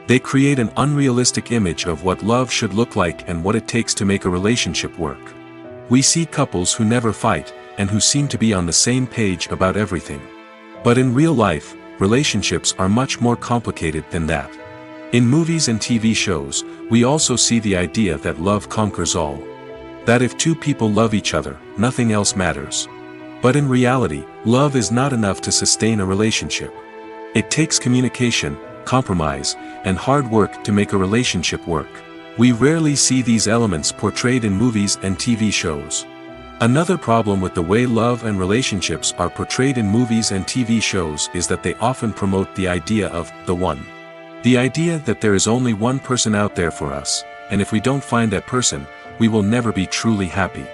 They create an unrealistic image of what love should look like and what it takes to make a relationship work. We see couples who never fight, and who seem to be on the same page about everything. But in real life, relationships are much more complicated than that. In movies and TV shows, we also see the idea that love conquers all. That if two people love each other, nothing else matters. But in reality, love is not enough to sustain a relationship. It takes communication, compromise, and hard work to make a relationship work. We rarely see these elements portrayed in movies and TV shows. Another problem with the way love and relationships are portrayed in movies and TV shows is that they often promote the idea of the one. The idea that there is only one person out there for us, and if we don't find that person, we will never be truly happy.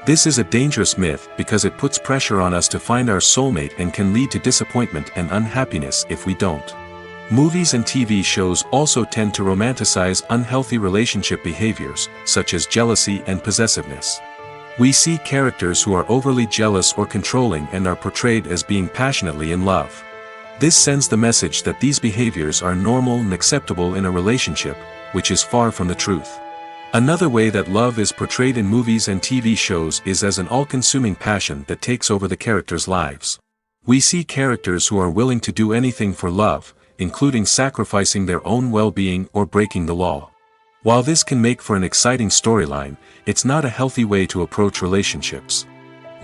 This is a dangerous myth because it puts pressure on us to find our soulmate and can lead to disappointment and unhappiness if we don't. Movies and TV shows also tend to romanticize unhealthy relationship behaviors, such as jealousy and possessiveness. We see characters who are overly jealous or controlling and are portrayed as being passionately in love. This sends the message that these behaviors are normal and acceptable in a relationship, which is far from the truth. Another way that love is portrayed in movies and TV shows is as an all-consuming passion that takes over the characters' lives. We see characters who are willing to do anything for love, including sacrificing their own well-being or breaking the law. While this can make for an exciting storyline, it's not a healthy way to approach relationships.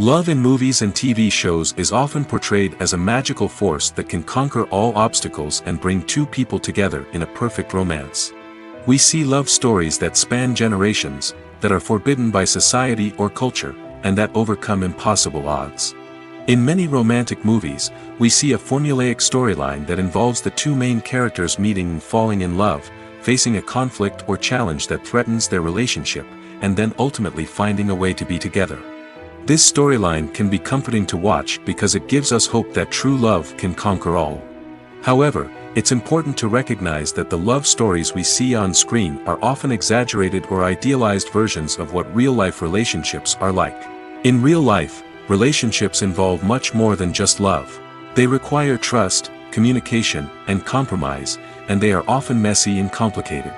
Love in movies and TV shows is often portrayed as a magical force that can conquer all obstacles and bring two people together in a perfect romance. We see love stories that span generations, that are forbidden by society or culture, and that overcome impossible odds. In many romantic movies, we see a formulaic storyline that involves the two main characters meeting and falling in love, facing a conflict or challenge that threatens their relationship, and then ultimately finding a way to be together. This storyline can be comforting to watch because it gives us hope that true love can conquer all. However, it's important to recognize that the love stories we see on screen are often exaggerated or idealized versions of what real-life relationships are like. In real life, relationships involve much more than just love. They require trust, communication, and compromise, and they are often messy and complicated.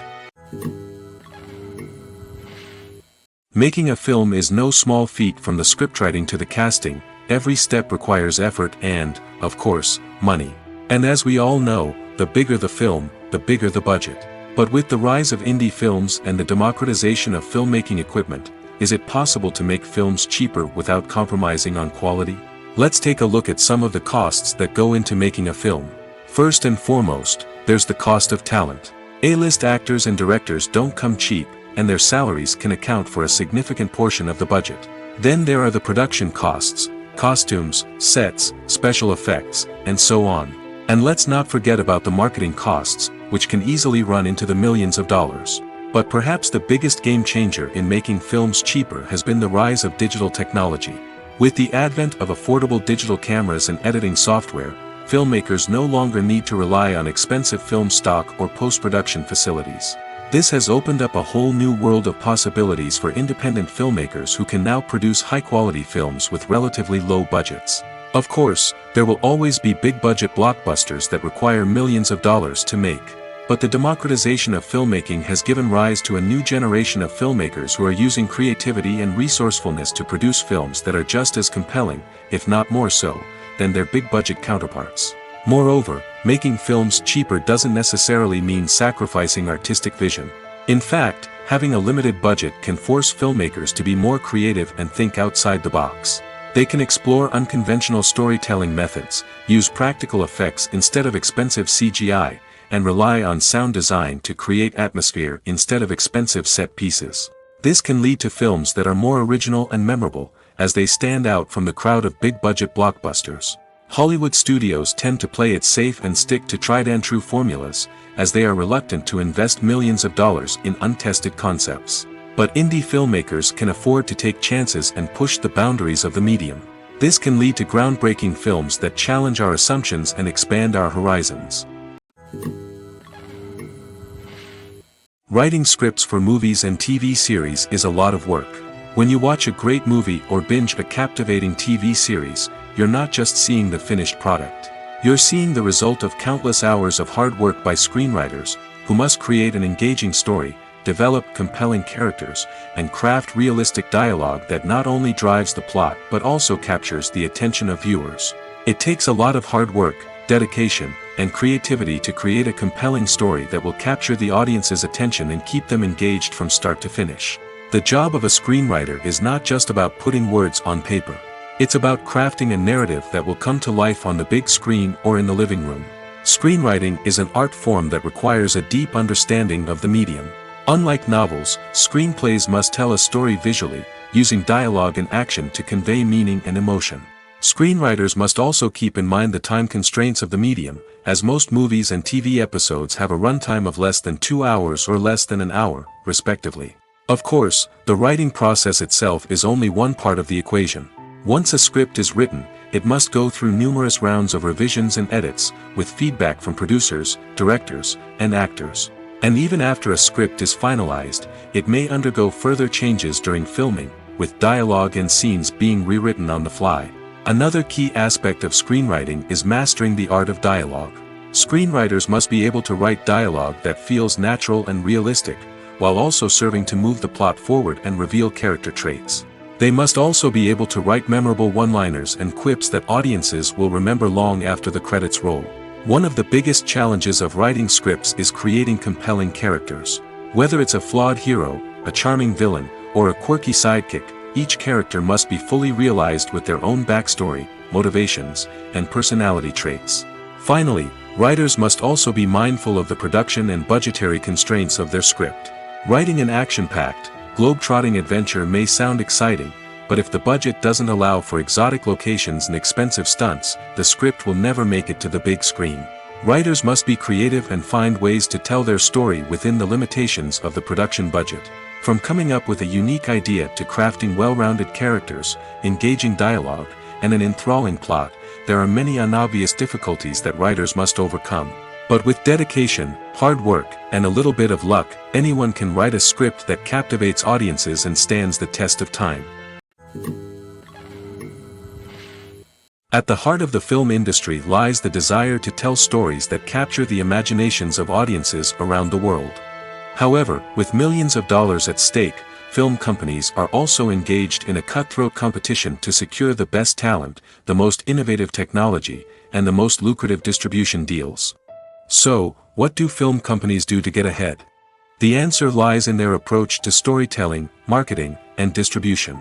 Making a film is no small feat. From the scriptwriting to the casting, every step requires effort and, of course, money. And as we all know, the bigger the film, the bigger the budget. But with the rise of indie films and the democratization of filmmaking equipment, is it possible to make films cheaper without compromising on quality? Let's take a look at some of the costs that go into making a film. First and foremost, there's the cost of talent. A-list actors and directors don't come cheap, and their salaries can account for a significant portion of the budget. Then there are the production costs, costumes, sets, special effects, and so on. And let's not forget about the marketing costs, which can easily run into the millions of dollars. But perhaps the biggest game changer in making films cheaper has been the rise of digital technology. With the advent of affordable digital cameras and editing software, filmmakers no longer need to rely on expensive film stock or post-production facilities. This has opened up a whole new world of possibilities for independent filmmakers who can now produce high-quality films with relatively low budgets. Of course, there will always be big-budget blockbusters that require millions of dollars to make. But the democratization of filmmaking has given rise to a new generation of filmmakers who are using creativity and resourcefulness to produce films that are just as compelling, if not more so, than their big-budget counterparts. Moreover, making films cheaper doesn't necessarily mean sacrificing artistic vision. In fact, having a limited budget can force filmmakers to be more creative and think outside the box. They can explore unconventional storytelling methods, use practical effects instead of expensive CGI, and rely on sound design to create atmosphere instead of expensive set pieces. This can lead to films that are more original and memorable, as they stand out from the crowd of big-budget blockbusters. Hollywood studios tend to play it safe and stick to tried-and-true formulas, as they are reluctant to invest millions of dollars in untested concepts. But indie filmmakers can afford to take chances and push the boundaries of the medium. This can lead to groundbreaking films that challenge our assumptions and expand our horizons. Writing scripts for movies and TV series is a lot of work. When you watch a great movie or binge a captivating TV series, you're not just seeing the finished product. You're seeing the result of countless hours of hard work by screenwriters, who must create an engaging story, develop compelling characters, and craft realistic dialogue that not only drives the plot but also captures the attention of viewers. It takes a lot of hard work, dedication, and creativity to create a compelling story that will capture the audience's attention and keep them engaged from start to finish. The job of a screenwriter is not just about putting words on paper. It's about crafting a narrative that will come to life on the big screen or in the living room. Screenwriting is an art form that requires a deep understanding of the medium. Unlike novels, screenplays must tell a story visually, using dialogue and action to convey meaning and emotion. Screenwriters must also keep in mind the time constraints of the medium, as most movies and TV episodes have a runtime of less than 2 hours or less than an hour, respectively. Of course, the writing process itself is only one part of the equation. Once a script is written, it must go through numerous rounds of revisions and edits, with feedback from producers, directors, and actors. And even after a script is finalized, it may undergo further changes during filming, with dialogue and scenes being rewritten on the fly. Another key aspect of screenwriting is mastering the art of dialogue. Screenwriters must be able to write dialogue that feels natural and realistic, while also serving to move the plot forward and reveal character traits. They must also be able to write memorable one-liners and quips that audiences will remember long after the credits roll. One of the biggest challenges of writing scripts is creating compelling characters. Whether it's a flawed hero, a charming villain, or a quirky sidekick, each character must be fully realized with their own backstory, motivations, and personality traits. Finally, writers must also be mindful of the production and budgetary constraints of their script. Writing an action-packed, globe-trotting adventure may sound exciting, but if the budget doesn't allow for exotic locations and expensive stunts, the script will never make it to the big screen. Writers must be creative and find ways to tell their story within the limitations of the production budget. From coming up with a unique idea to crafting well-rounded characters, engaging dialogue, and an enthralling plot, there are many unobvious difficulties that writers must overcome. But with dedication, hard work, and a little bit of luck, anyone can write a script that captivates audiences and stands the test of time. At the heart of the film industry lies the desire to tell stories that capture the imaginations of audiences around the world. However, with millions of dollars at stake, film companies are also engaged in a cutthroat competition to secure the best talent, the most innovative technology, and the most lucrative distribution deals. So, what do film companies do to get ahead? The answer lies in their approach to storytelling, marketing, and distribution.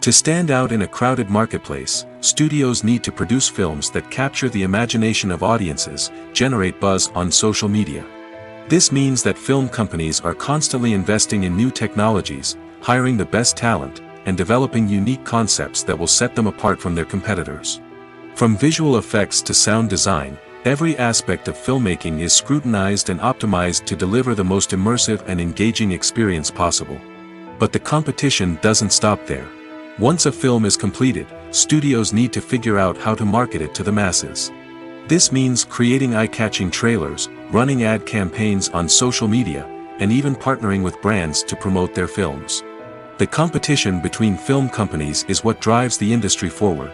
To stand out in a crowded marketplace, studios need to produce films that capture the imagination of audiences, generate buzz on social media. This means that film companies are constantly investing in new technologies, hiring the best talent, and developing unique concepts that will set them apart from their competitors. From visual effects to sound design, every aspect of filmmaking is scrutinized and optimized to deliver the most immersive and engaging experience possible. But the competition doesn't stop there. Once a film is completed, studios need to figure out how to market it to the masses. This means creating eye-catching trailers, running ad campaigns on social media, and even partnering with brands to promote their films. The competition between film companies is what drives the industry forward.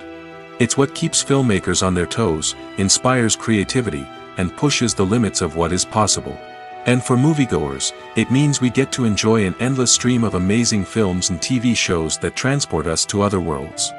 It's what keeps filmmakers on their toes, inspires creativity, and pushes the limits of what is possible. And for moviegoers, it means we get to enjoy an endless stream of amazing films and TV shows that transport us to other worlds.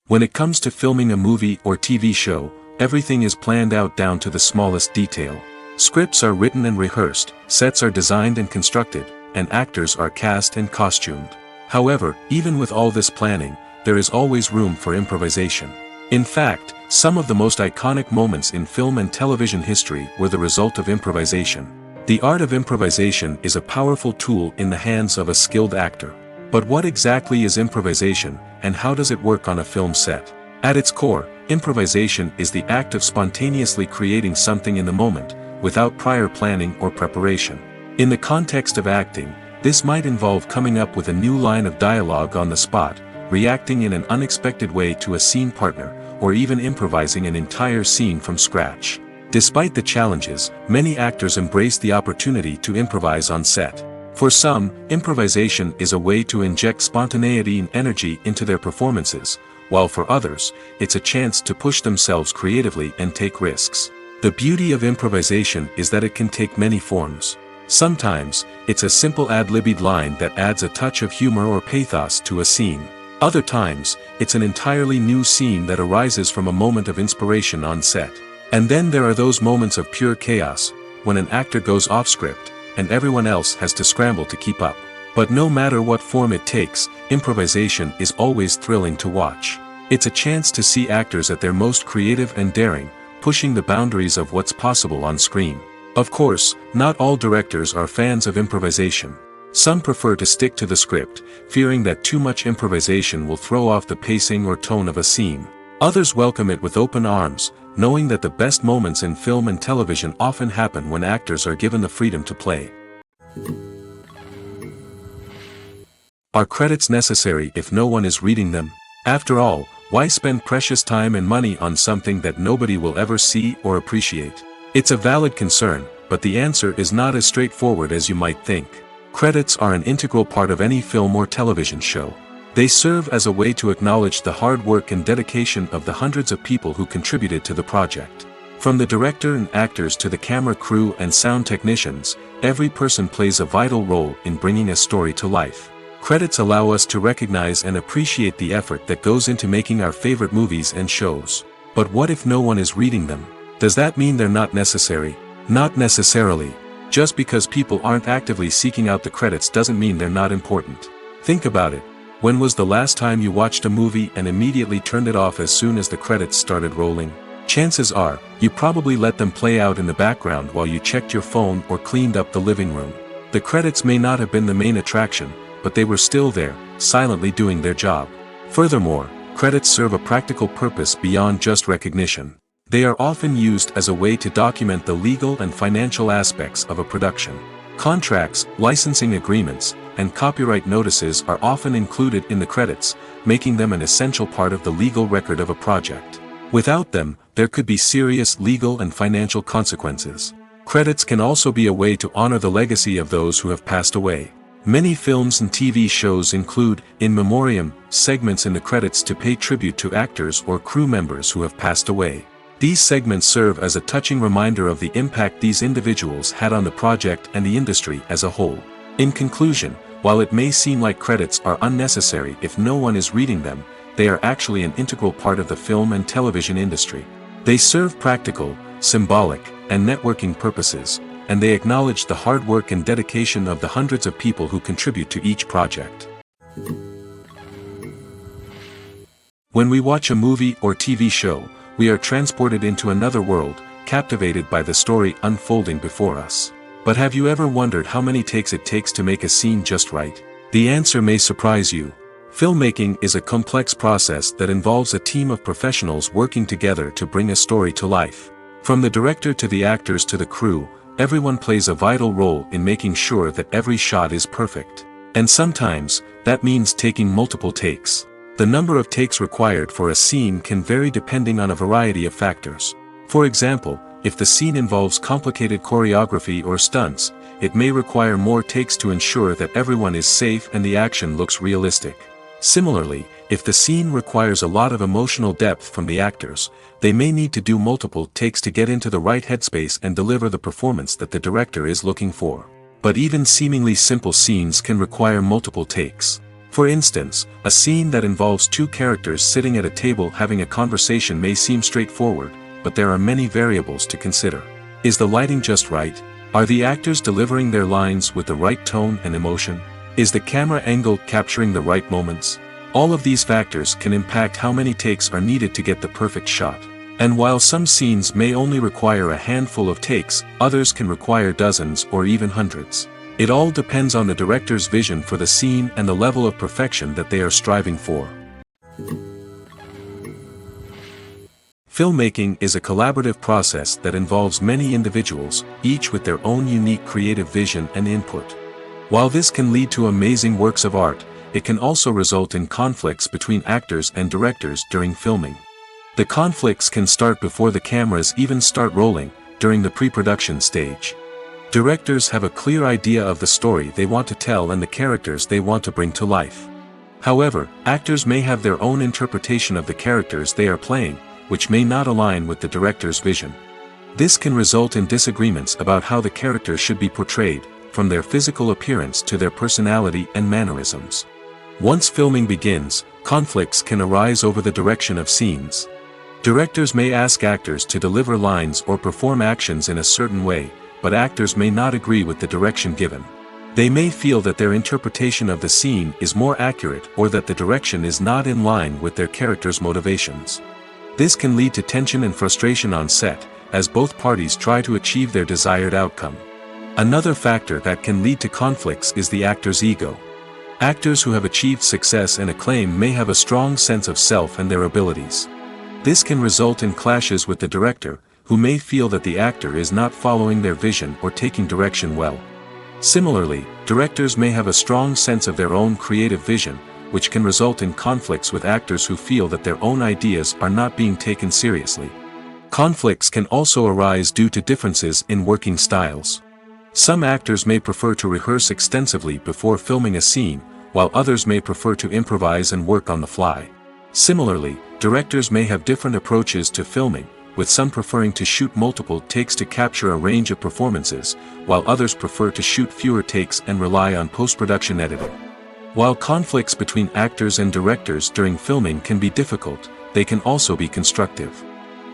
When it comes to filming a movie or TV show, everything is planned out down to the smallest detail. Scripts are written and rehearsed, sets are designed and constructed, and actors are cast and costumed. However, even with all this planning, there is always room for improvisation. In fact, some of the most iconic moments in film and television history were the result of improvisation. The art of improvisation is a powerful tool in the hands of a skilled actor. But what exactly is improvisation, and how does it work on a film set? At its core, improvisation is the act of spontaneously creating something in the moment, without prior planning or preparation. In the context of acting, this might involve coming up with a new line of dialogue on the spot, reacting in an unexpected way to a scene partner, or even improvising an entire scene from scratch. Despite the challenges, many actors embrace the opportunity to improvise on set. For some, improvisation is a way to inject spontaneity and energy into their performances, while for others, it's a chance to push themselves creatively and take risks. The beauty of improvisation is that it can take many forms. Sometimes, it's a simple ad-libbed line that adds a touch of humor or pathos to a scene. Other times, it's an entirely new scene that arises from a moment of inspiration on set. And then there are those moments of pure chaos, when an actor goes off script, and everyone else has to scramble to keep up. But no matter what form it takes, improvisation is always thrilling to watch. It's a chance to see actors at their most creative and daring, pushing the boundaries of what's possible on screen. Of course, not all directors are fans of improvisation. Some prefer to stick to the script, fearing that too much improvisation will throw off the pacing or tone of a scene. Others welcome it with open arms, knowing that the best moments in film and television often happen when actors are given the freedom to play. Are credits necessary if no one is reading them? After all, why spend precious time and money on something that nobody will ever see or appreciate? It's a valid concern, but the answer is not as straightforward as you might think. Credits are an integral part of any film or television show. They serve as a way to acknowledge the hard work and dedication of the hundreds of people who contributed to the project. From the director and actors to the camera crew and sound technicians, every person plays a vital role in bringing a story to life. Credits allow us to recognize and appreciate the effort that goes into making our favorite movies and shows. But what if no one is reading them? Does that mean they're not necessary? Not necessarily. Just because people aren't actively seeking out the credits doesn't mean they're not important. Think about it. When was the last time you watched a movie and immediately turned it off as soon as the credits started rolling? Chances are, you probably let them play out in the background while you checked your phone or cleaned up the living room. The credits may not have been the main attraction, but they were still there, silently doing their job. Furthermore, credits serve a practical purpose beyond just recognition. They are often used as a way to document the legal and financial aspects of a production. Contracts, licensing agreements, and copyright notices are often included in the credits, making them an essential part of the legal record of a project. Without them, there could be serious legal and financial consequences. Credits can also be a way to honor the legacy of those who have passed away. Many films and TV shows include, in memoriam, segments in the credits to pay tribute to actors or crew members who have passed away. These segments serve as a touching reminder of the impact these individuals had on the project and the industry as a whole. In conclusion, while it may seem like credits are unnecessary if no one is reading them, they are actually an integral part of the film and television industry. They serve practical, symbolic, and networking purposes, and they acknowledge the hard work and dedication of the hundreds of people who contribute to each project. When we watch a movie or TV show, we are transported into another world, captivated by the story unfolding before us. But have you ever wondered how many takes it takes to make a scene just right? The answer may surprise you. Filmmaking is a complex process that involves a team of professionals working together to bring a story to life. From the director to the actors to the crew, everyone plays a vital role in making sure that every shot is perfect. And sometimes, that means taking multiple takes. The number of takes required for a scene can vary depending on a variety of factors. For example, if the scene involves complicated choreography or stunts, it may require more takes to ensure that everyone is safe and the action looks realistic. Similarly, if the scene requires a lot of emotional depth from the actors, they may need to do multiple takes to get into the right headspace and deliver the performance that the director is looking for. But even seemingly simple scenes can require multiple takes. For instance, a scene that involves two characters sitting at a table having a conversation may seem straightforward, but there are many variables to consider. Is the lighting just right? Are the actors delivering their lines with the right tone and emotion? Is the camera angle capturing the right moments? All of these factors can impact how many takes are needed to get the perfect shot. And while some scenes may only require a handful of takes, others can require dozens or even hundreds. It all depends on the director's vision for the scene and the level of perfection that they are striving for. Filmmaking is a collaborative process that involves many individuals, each with their own unique creative vision and input. While this can lead to amazing works of art, it can also result in conflicts between actors and directors during filming. The conflicts can start before the cameras even start rolling, during the pre-production stage. Directors have a clear idea of the story they want to tell and the characters they want to bring to life. However, actors may have their own interpretation of the characters they are playing, which may not align with the director's vision. This can result in disagreements about how the characters should be portrayed, from their physical appearance to their personality and mannerisms. Once filming begins, conflicts can arise over the direction of scenes. Directors may ask actors to deliver lines or perform actions in a certain way, but actors may not agree with the direction given. They may feel that their interpretation of the scene is more accurate or that the direction is not in line with their character's motivations. This can lead to tension and frustration on set, as both parties try to achieve their desired outcome. Another factor that can lead to conflicts is the actor's ego. Actors who have achieved success and acclaim may have a strong sense of self and their abilities. This can result in clashes with the director, who may feel that the actor is not following their vision or taking direction well. Similarly, directors may have a strong sense of their own creative vision, which can result in conflicts with actors who feel that their own ideas are not being taken seriously. Conflicts can also arise due to differences in working styles. Some actors may prefer to rehearse extensively before filming a scene, while others may prefer to improvise and work on the fly. Similarly, directors may have different approaches to filming, with some preferring to shoot multiple takes to capture a range of performances, while others prefer to shoot fewer takes and rely on post-production editing. While conflicts between actors and directors during filming can be difficult, they can also be constructive.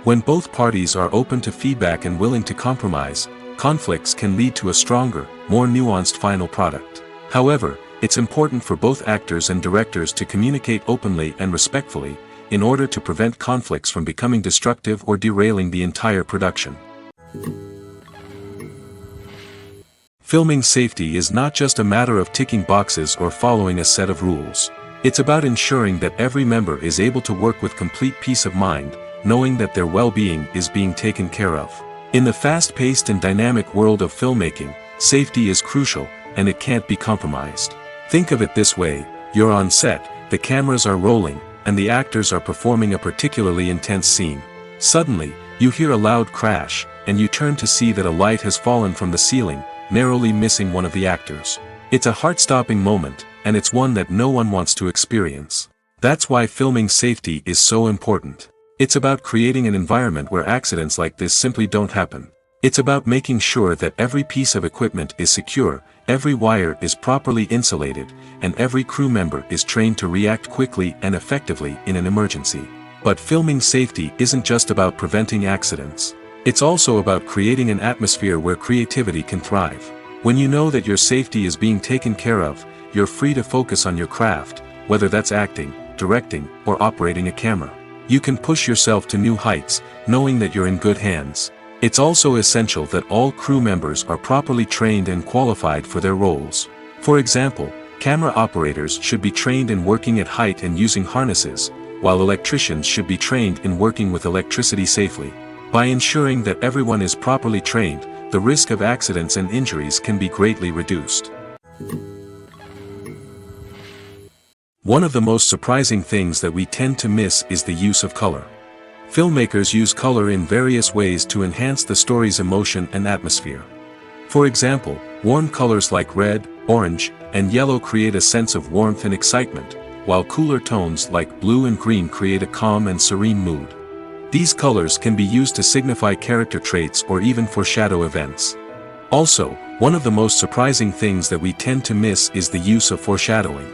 When both parties are open to feedback and willing to compromise, conflicts can lead to a stronger, more nuanced final product. However, it's important for both actors and directors to communicate openly and respectfully, in order to prevent conflicts from becoming destructive or derailing the entire production. Filming safety is not just a matter of ticking boxes or following a set of rules. It's about ensuring that every member is able to work with complete peace of mind, knowing that their well-being is being taken care of. In the fast-paced and dynamic world of filmmaking, safety is crucial, and it can't be compromised. Think of it this way: you're on set, the cameras are rolling, and the actors are performing a particularly intense scene. Suddenly, you hear a loud crash, and you turn to see that a light has fallen from the ceiling, narrowly missing one of the actors. It's a heart-stopping moment, and it's one that no one wants to experience. That's why filming safety is so important. It's about creating an environment where accidents like this simply don't happen. It's about making sure that every piece of equipment is secure, every wire is properly insulated, and every crew member is trained to react quickly and effectively in an emergency. But filming safety isn't just about preventing accidents. It's also about creating an atmosphere where creativity can thrive. When you know that your safety is being taken care of, you're free to focus on your craft, whether that's acting, directing, or operating a camera. You can push yourself to new heights, knowing that you're in good hands. It's also essential that all crew members are properly trained and qualified for their roles. For example, camera operators should be trained in working at height and using harnesses, while electricians should be trained in working with electricity safely. By ensuring that everyone is properly trained, the risk of accidents and injuries can be greatly reduced. One of the most surprising things that we tend to miss is the use of color. Filmmakers use color in various ways to enhance the story's emotion and atmosphere. For example, warm colors like red, orange, and yellow create a sense of warmth and excitement, while cooler tones like blue and green create a calm and serene mood. These colors can be used to signify character traits or even foreshadow events. Also, one of the most surprising things that we tend to miss is the use of foreshadowing.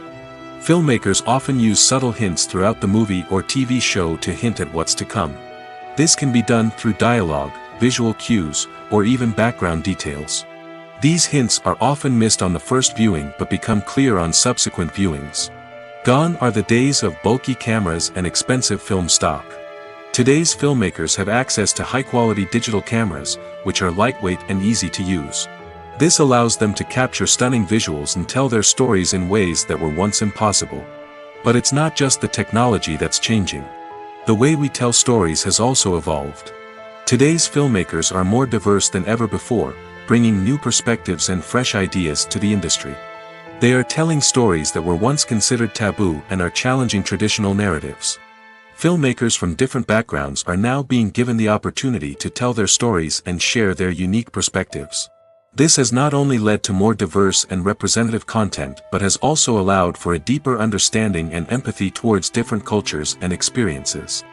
Filmmakers often use subtle hints throughout the movie or TV show to hint at what's to come. This can be done through dialogue, visual cues, or even background details. These hints are often missed on the first viewing but become clear on subsequent viewings. Gone are the days of bulky cameras and expensive film stock. Today's filmmakers have access to high-quality digital cameras, which are lightweight and easy to use. This allows them to capture stunning visuals and tell their stories in ways that were once impossible. But it's not just the technology that's changing. The way we tell stories has also evolved. Today's filmmakers are more diverse than ever before, bringing new perspectives and fresh ideas to the industry. They are telling stories that were once considered taboo and are challenging traditional narratives. Filmmakers from different backgrounds are now being given the opportunity to tell their stories and share their unique perspectives. This has not only led to more diverse and representative content but has also allowed for a deeper understanding and empathy towards different cultures and experiences.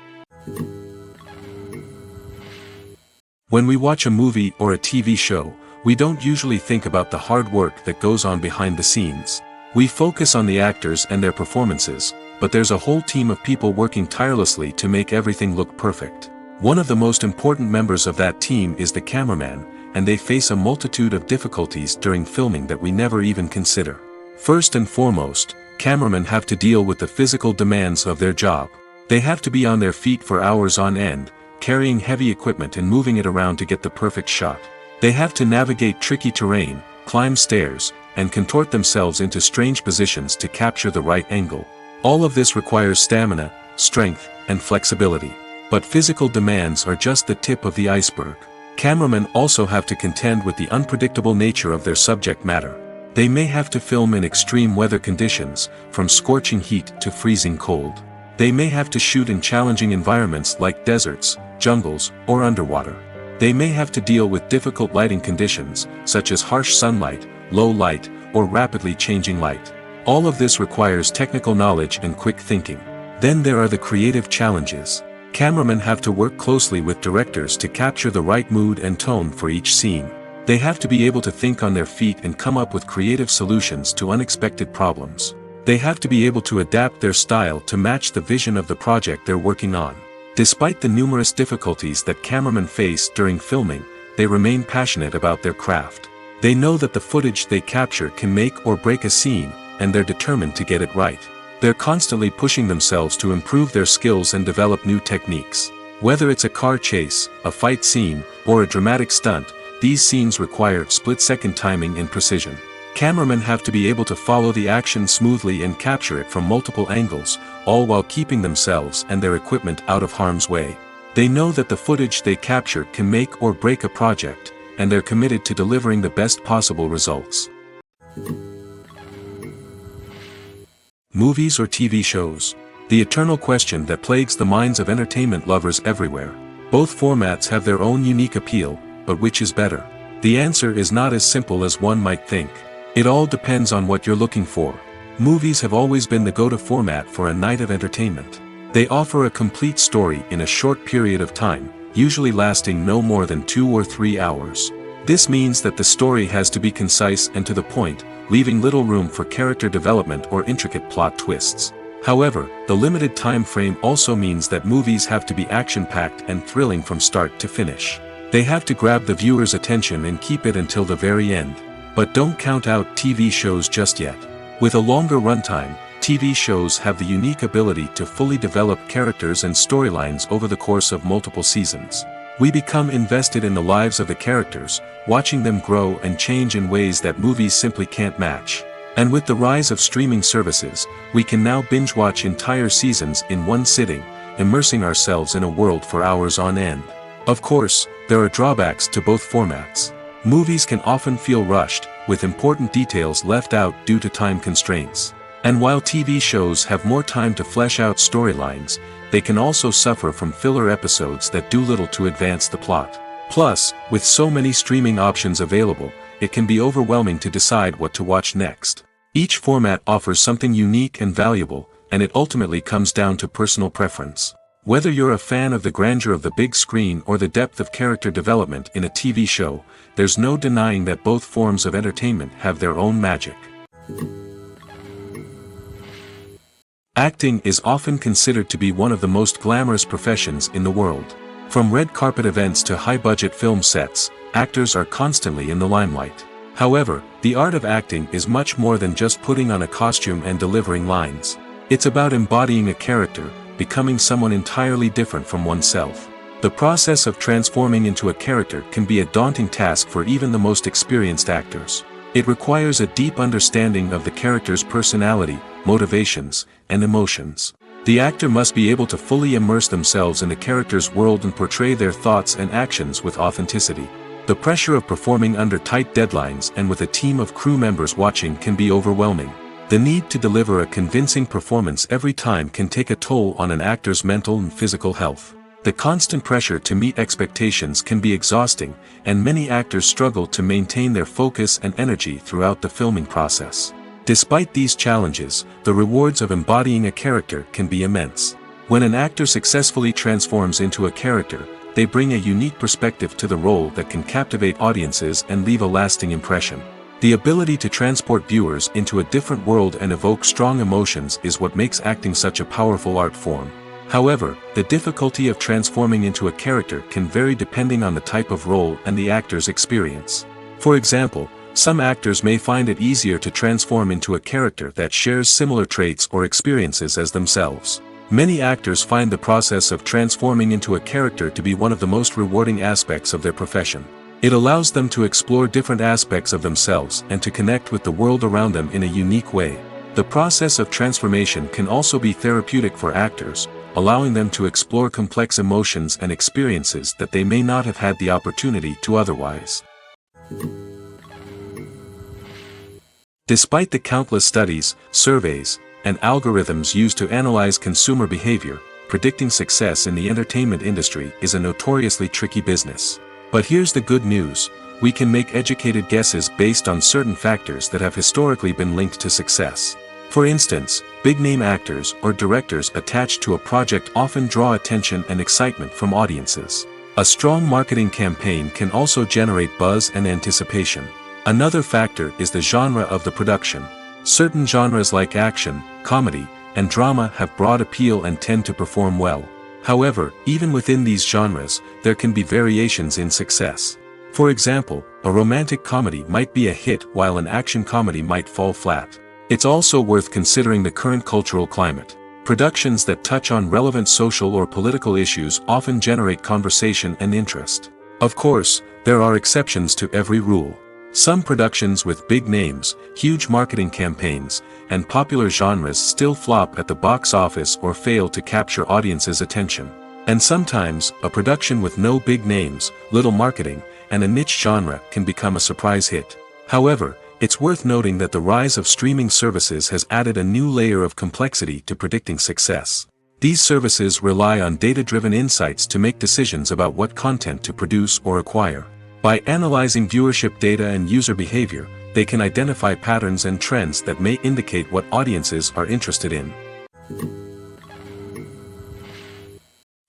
When we watch a movie or a TV show, we don't usually think about the hard work that goes on behind the scenes. We focus on the actors and their performances, but there's a whole team of people working tirelessly to make everything look perfect. One of the most important members of that team is the cameraman, and they face a multitude of difficulties during filming that we never even consider. First and foremost, cameramen have to deal with the physical demands of their job. They have to be on their feet for hours on end, carrying heavy equipment and moving it around to get the perfect shot. They have to navigate tricky terrain, climb stairs, and contort themselves into strange positions to capture the right angle. All of this requires stamina, strength, and flexibility. But physical demands are just the tip of the iceberg. Cameramen also have to contend with the unpredictable nature of their subject matter. They may have to film in extreme weather conditions, from scorching heat to freezing cold. They may have to shoot in challenging environments like deserts, jungles, or underwater. They may have to deal with difficult lighting conditions, such as harsh sunlight, low light, or rapidly changing light. All of this requires technical knowledge and quick thinking. Then there are the creative challenges. Cameramen have to work closely with directors to capture the right mood and tone for each scene. They have to be able to think on their feet and come up with creative solutions to unexpected problems. They have to be able to adapt their style to match the vision of the project they're working on. Despite the numerous difficulties that cameramen face during filming, they remain passionate about their craft. They know that the footage they capture can make or break a scene, and they're determined to get it right. They're constantly pushing themselves to improve their skills and develop new techniques. Whether it's a car chase, a fight scene, or a dramatic stunt, these scenes require split-second timing and precision. Cameramen have to be able to follow the action smoothly and capture it from multiple angles, all while keeping themselves and their equipment out of harm's way. They know that the footage they capture can make or break a project, and they're committed to delivering the best possible results. Movies or TV shows? The eternal question that plagues the minds of entertainment lovers everywhere. Both formats have their own unique appeal, but which is better? The answer is not as simple as one might think. It all depends on what you're looking for. Movies have always been the go-to format for a night of entertainment. They offer a complete story in a short period of time, usually lasting no more than 2 or 3 hours. This means that the story has to be concise and to the point, leaving little room for character development or intricate plot twists. However, the limited time frame also means that movies have to be action-packed and thrilling from start to finish. They have to grab the viewer's attention and keep it until the very end. But don't count out TV shows just yet. With a longer runtime, TV shows have the unique ability to fully develop characters and storylines over the course of multiple seasons. We become invested in the lives of the characters, watching them grow and change in ways that movies simply can't match. And with the rise of streaming services, we can now binge-watch entire seasons in one sitting, immersing ourselves in a world for hours on end. Of course, there are drawbacks to both formats. Movies can often feel rushed, with important details left out due to time constraints. And while TV shows have more time to flesh out storylines, they can also suffer from filler episodes that do little to advance the plot. Plus, with so many streaming options available, it can be overwhelming to decide what to watch next. Each format offers something unique and valuable, and it ultimately comes down to personal preference. Whether you're a fan of the grandeur of the big screen or the depth of character development in a TV show, there's no denying that both forms of entertainment have their own magic. Acting is often considered to be one of the most glamorous professions in the world. From red carpet events to high-budget film sets, actors are constantly in the limelight. However, the art of acting is much more than just putting on a costume and delivering lines. It's about embodying a character, becoming someone entirely different from oneself. The process of transforming into a character can be a daunting task for even the most experienced actors. It requires a deep understanding of the character's personality, motivations, and emotions. The actor must be able to fully immerse themselves in the character's world and portray their thoughts and actions with authenticity. The pressure of performing under tight deadlines and with a team of crew members watching can be overwhelming. The need to deliver a convincing performance every time can take a toll on an actor's mental and physical health. The constant pressure to meet expectations can be exhausting, and many actors struggle to maintain their focus and energy throughout the filming process. Despite these challenges, the rewards of embodying a character can be immense. When an actor successfully transforms into a character, they bring a unique perspective to the role that can captivate audiences and leave a lasting impression. The ability to transport viewers into a different world and evoke strong emotions is what makes acting such a powerful art form. However, the difficulty of transforming into a character can vary depending on the type of role and the actor's experience. For example, some actors may find it easier to transform into a character that shares similar traits or experiences as themselves. Many actors find the process of transforming into a character to be one of the most rewarding aspects of their profession. It allows them to explore different aspects of themselves and to connect with the world around them in a unique way. The process of transformation can also be therapeutic for actors, allowing them to explore complex emotions and experiences that they may not have had the opportunity to otherwise. Despite the countless studies, surveys, and algorithms used to analyze consumer behavior, predicting success in the entertainment industry is a notoriously tricky business. But here's the good news: we can make educated guesses based on certain factors that have historically been linked to success. For instance, big-name actors or directors attached to a project often draw attention and excitement from audiences. A strong marketing campaign can also generate buzz and anticipation. Another factor is the genre of the production. Certain genres like action, comedy, and drama have broad appeal and tend to perform well. However, even within these genres, there can be variations in success. For example, a romantic comedy might be a hit while an action comedy might fall flat. It's also worth considering the current cultural climate. Productions that touch on relevant social or political issues often generate conversation and interest. Of course, there are exceptions to every rule. Some productions with big names, huge marketing campaigns, and popular genres still flop at the box office or fail to capture audiences' attention. And sometimes, a production with no big names, little marketing, and a niche genre can become a surprise hit. However, it's worth noting that the rise of streaming services has added a new layer of complexity to predicting success. These services rely on data-driven insights to make decisions about what content to produce or acquire. By analyzing viewership data and user behavior, they can identify patterns and trends that may indicate what audiences are interested in.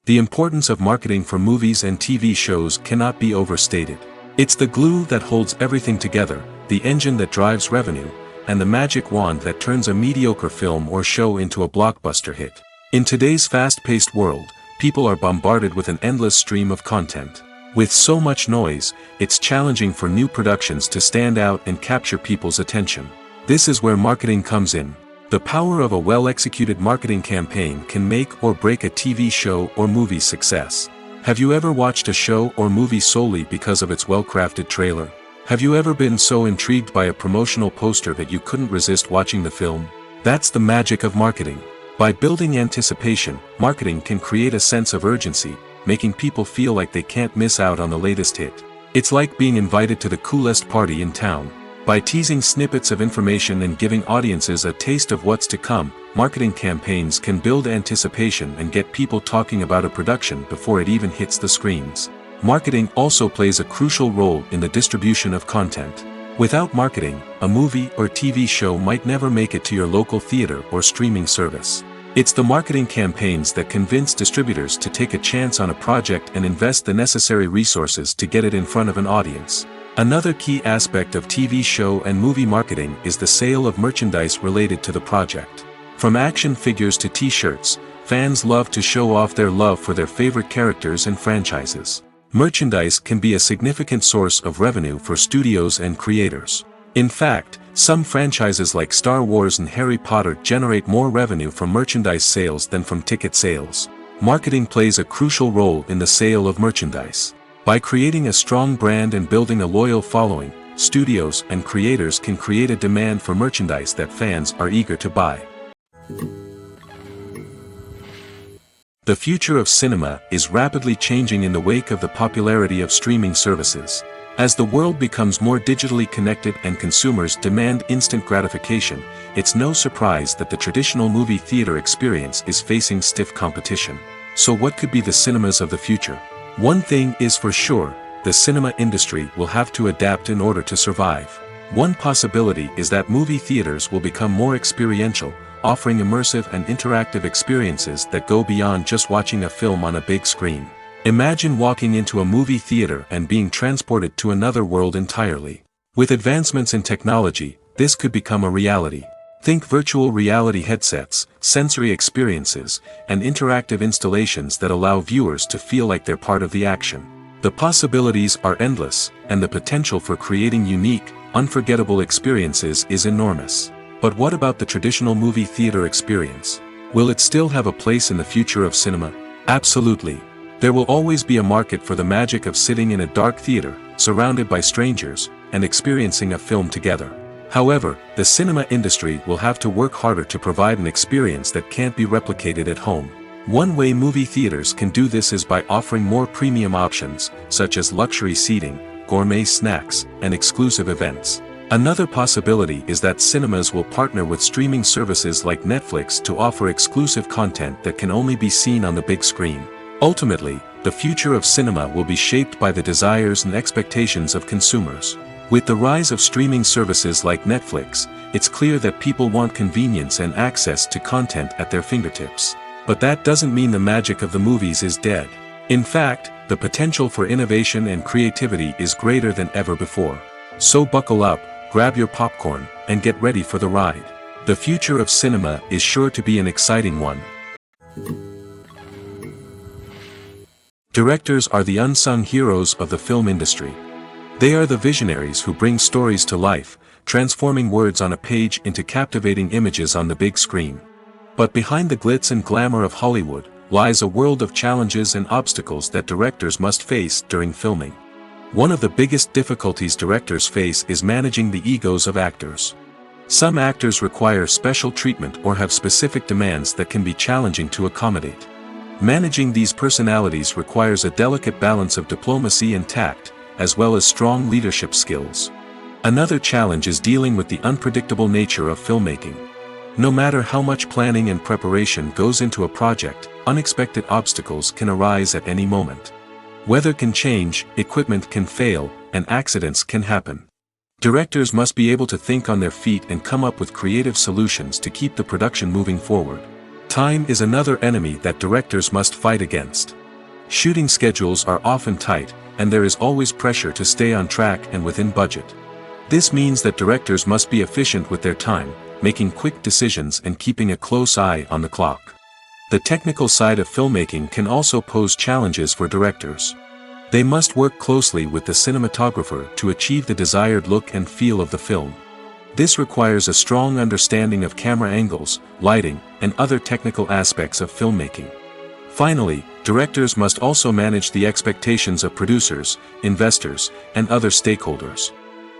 The importance of marketing for movies and TV shows cannot be overstated. It's the glue that holds everything together, the engine that drives revenue, and the magic wand that turns a mediocre film or show into a blockbuster hit. In today's fast-paced world, people are bombarded with an endless stream of content. With so much noise, it's challenging for new productions to stand out and capture people's attention. This is where marketing comes in. The power of a well-executed marketing campaign can make or break a TV show or movie's success. Have you ever watched a show or movie solely because of its well-crafted trailer? Have you ever been so intrigued by a promotional poster that you couldn't resist watching the film? That's the magic of marketing. By building anticipation, marketing can create a sense of urgency, making people feel like they can't miss out on the latest hit. It's like being invited to the coolest party in town. By teasing snippets of information and giving audiences a taste of what's to come, marketing campaigns can build anticipation and get people talking about a production before it even hits the screens. Marketing also plays a crucial role in the distribution of content. Without marketing, a movie or TV show might never make it to your local theater or streaming service. It's the marketing campaigns that convince distributors to take a chance on a project and invest the necessary resources to get it in front of an audience. Another key aspect of TV show and movie marketing is the sale of merchandise related to the project. From action figures to t-shirts, fans love to show off their love for their favorite characters and franchises. Merchandise can be a significant source of revenue for studios and creators. In fact, some franchises like Star Wars and Harry Potter generate more revenue from merchandise sales than from ticket sales. Marketing plays a crucial role in the sale of merchandise. By creating a strong brand and building a loyal following, studios and creators can create a demand for merchandise that fans are eager to buy. The future of cinema is rapidly changing in the wake of the popularity of streaming services. As the world becomes more digitally connected and consumers demand instant gratification, it's no surprise that the traditional movie theater experience is facing stiff competition. So what could be the cinemas of the future? One thing is for sure, the cinema industry will have to adapt in order to survive. One possibility is that movie theaters will become more experiential, offering immersive and interactive experiences that go beyond just watching a film on a big screen. Imagine walking into a movie theater and being transported to another world entirely. With advancements in technology, this could become a reality. Think virtual reality headsets, sensory experiences, and interactive installations that allow viewers to feel like they're part of the action. The possibilities are endless, and the potential for creating unique, unforgettable experiences is enormous. But what about the traditional movie theater experience? Will it still have a place in the future of cinema? Absolutely. There will always be a market for the magic of sitting in a dark theater, surrounded by strangers, and experiencing a film together. However, the cinema industry will have to work harder to provide an experience that can't be replicated at home. One way movie theaters can do this is by offering more premium options, such as luxury seating, gourmet snacks, and exclusive events. Another possibility is that cinemas will partner with streaming services like Netflix to offer exclusive content that can only be seen on the big screen. Ultimately, the future of cinema will be shaped by the desires and expectations of consumers. With the rise of streaming services like Netflix, it's clear that people want convenience and access to content at their fingertips. But that doesn't mean the magic of the movies is dead. In fact, the potential for innovation and creativity is greater than ever before. So buckle up, grab your popcorn, and get ready for the ride. The future of cinema is sure to be an exciting one. Directors are the unsung heroes of the film industry. They are the visionaries who bring stories to life, transforming words on a page into captivating images on the big screen. But behind the glitz and glamour of Hollywood, lies a world of challenges and obstacles that directors must face during filming. One of the biggest difficulties directors face is managing the egos of actors. Some actors require special treatment or have specific demands that can be challenging to accommodate. Managing these personalities requires a delicate balance of diplomacy and tact, as well as strong leadership skills. Another challenge is dealing with the unpredictable nature of filmmaking. No matter how much planning and preparation goes into a project, unexpected obstacles can arise at any moment. Weather can change, equipment can fail, and accidents can happen. Directors must be able to think on their feet and come up with creative solutions to keep the production moving forward. Time is another enemy that directors must fight against. Shooting schedules are often tight, and there is always pressure to stay on track and within budget. This means that directors must be efficient with their time, making quick decisions and keeping a close eye on the clock. The technical side of filmmaking can also pose challenges for directors. They must work closely with the cinematographer to achieve the desired look and feel of the film. This requires a strong understanding of camera angles, lighting, and other technical aspects of filmmaking. Finally, directors must also manage the expectations of producers, investors, and other stakeholders.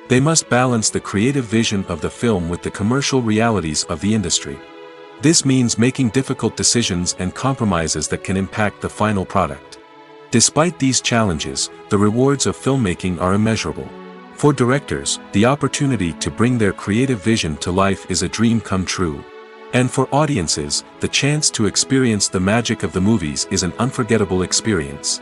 They must balance the creative vision of the film with the commercial realities of the industry. This means making difficult decisions and compromises that can impact the final product. Despite these challenges, the rewards of filmmaking are immeasurable. For directors, the opportunity to bring their creative vision to life is a dream come true. And for audiences, the chance to experience the magic of the movies is an unforgettable experience.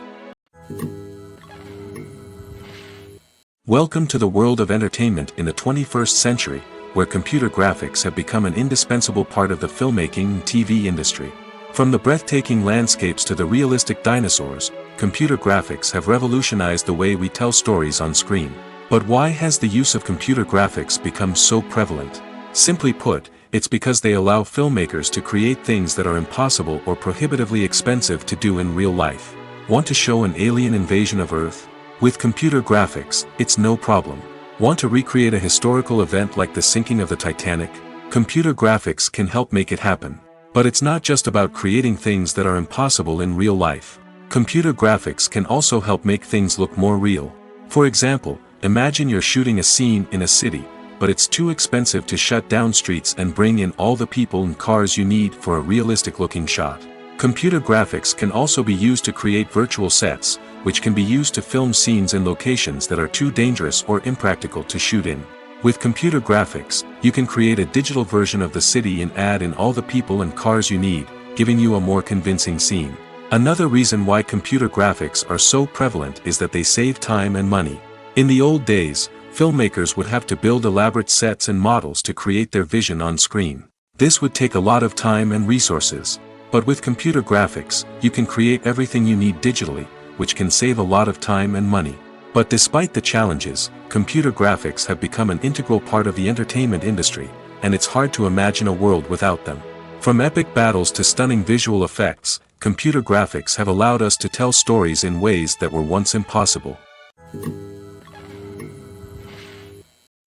Welcome to the world of entertainment in the 21st century, where computer graphics have become an indispensable part of the filmmaking and TV industry. From the breathtaking landscapes to the realistic dinosaurs, computer graphics have revolutionized the way we tell stories on screen. But why has the use of computer graphics become so prevalent? Simply put, it's because they allow filmmakers to create things that are impossible or prohibitively expensive to do in real life. Want to show an alien invasion of Earth? With computer graphics, it's no problem. Want to recreate a historical event like the sinking of the Titanic? Computer graphics can help make it happen. But it's not just about creating things that are impossible in real life. Computer graphics can also help make things look more real. For example, imagine you're shooting a scene in a city, but it's too expensive to shut down streets and bring in all the people and cars you need for a realistic-looking shot. Computer graphics can also be used to create virtual sets, which can be used to film scenes in locations that are too dangerous or impractical to shoot in. With computer graphics, you can create a digital version of the city and add in all the people and cars you need, giving you a more convincing scene. Another reason why computer graphics are so prevalent is that they save time and money. In the old days, filmmakers would have to build elaborate sets and models to create their vision on screen. This would take a lot of time and resources. But with computer graphics, you can create everything you need digitally, which can save a lot of time and money. But despite the challenges, computer graphics have become an integral part of the entertainment industry, and it's hard to imagine a world without them. From epic battles to stunning visual effects, computer graphics have allowed us to tell stories in ways that were once impossible.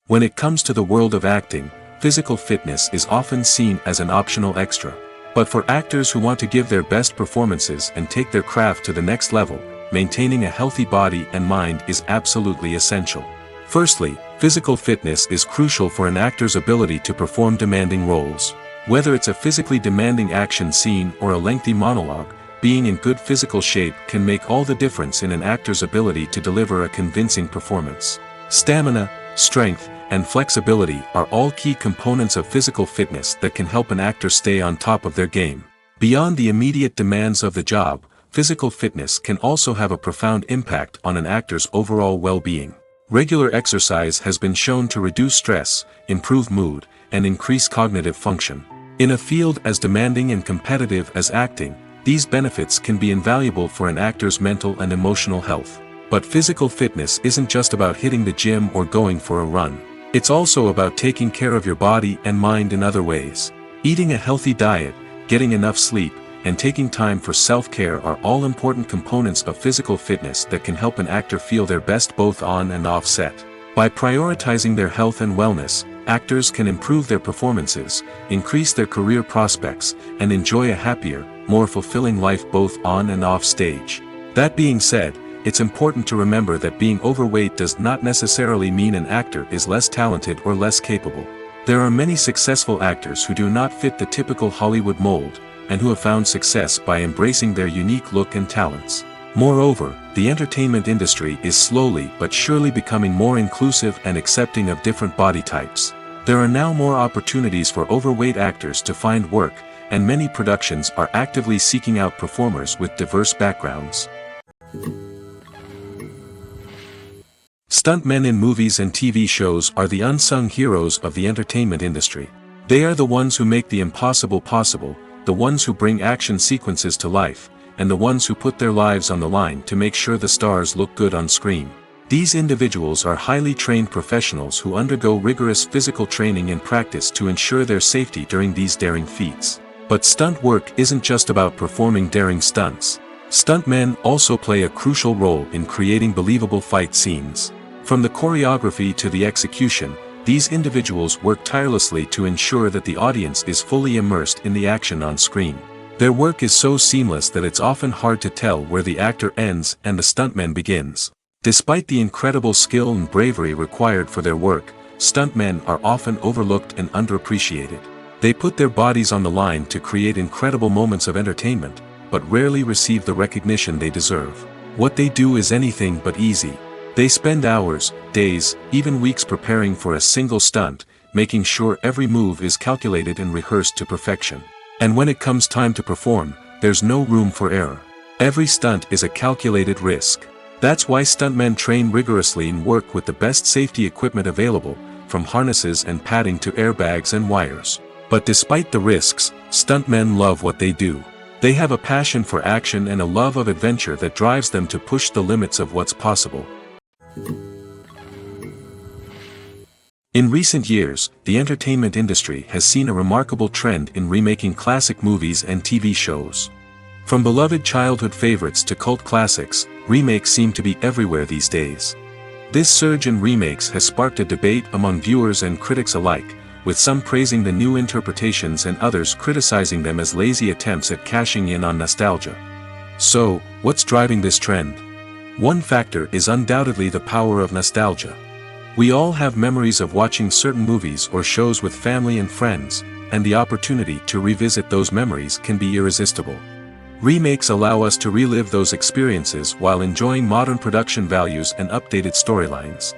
When it comes to the world of acting, physical fitness is often seen as an optional extra. But for actors who want to give their best performances and take their craft to the next level, maintaining a healthy body and mind is absolutely essential. Firstly, physical fitness is crucial for an actor's ability to perform demanding roles. Whether it's a physically demanding action scene or a lengthy monologue, being in good physical shape can make all the difference in an actor's ability to deliver a convincing performance. Stamina, strength, and flexibility are all key components of physical fitness that can help an actor stay on top of their game. Beyond the immediate demands of the job, physical fitness can also have a profound impact on an actor's overall well-being. Regular exercise has been shown to reduce stress, improve mood, and increase cognitive function. In a field as demanding and competitive as acting, these benefits can be invaluable for an actor's mental and emotional health. But physical fitness isn't just about hitting the gym or going for a run. It's also about taking care of your body and mind in other ways. Eating a healthy diet, getting enough sleep, and taking time for self-care are all important components of physical fitness that can help an actor feel their best both on and off set. By prioritizing their health and wellness, actors can improve their performances, increase their career prospects, and enjoy a happier, more fulfilling life both on and off stage. That being said, it's important to remember that being overweight does not necessarily mean an actor is less talented or less capable. There are many successful actors who do not fit the typical Hollywood mold, and who have found success by embracing their unique look and talents. Moreover, the entertainment industry is slowly but surely becoming more inclusive and accepting of different body types. There are now more opportunities for overweight actors to find work, and many productions are actively seeking out performers with diverse backgrounds. Stuntmen in movies and TV shows are the unsung heroes of the entertainment industry. They are the ones who make the impossible possible, the ones who bring action sequences to life, and the ones who put their lives on the line to make sure the stars look good on screen. These individuals are highly trained professionals who undergo rigorous physical training and practice to ensure their safety during these daring feats. But stunt work isn't just about performing daring stunts. Stuntmen also play a crucial role in creating believable fight scenes. From the choreography to the execution, these individuals work tirelessly to ensure that the audience is fully immersed in the action on screen. Their work is so seamless that it's often hard to tell where the actor ends and the stuntman begins. Despite the incredible skill and bravery required for their work, stuntmen are often overlooked and underappreciated. They put their bodies on the line to create incredible moments of entertainment, but rarely receive the recognition they deserve. What they do is anything but easy. They spend hours, days, even weeks preparing for a single stunt, making sure every move is calculated and rehearsed to perfection. And when it comes time to perform, there's no room for error. Every stunt is a calculated risk. That's why stuntmen train rigorously and work with the best safety equipment available, from harnesses and padding to airbags and wires. But despite the risks, stuntmen love what they do. They have a passion for action and a love of adventure that drives them to push the limits of what's possible. In recent years, the entertainment industry has seen a remarkable trend in remaking classic movies and TV shows. From beloved childhood favorites to cult classics, remakes seem to be everywhere these days. This surge in remakes has sparked a debate among viewers and critics alike, with some praising the new interpretations and others criticizing them as lazy attempts at cashing in on nostalgia. So, what's driving this trend? One factor is undoubtedly the power of nostalgia. We all have memories of watching certain movies or shows with family and friends, and the opportunity to revisit those memories can be irresistible. Remakes allow us to relive those experiences while enjoying modern production values and updated storylines.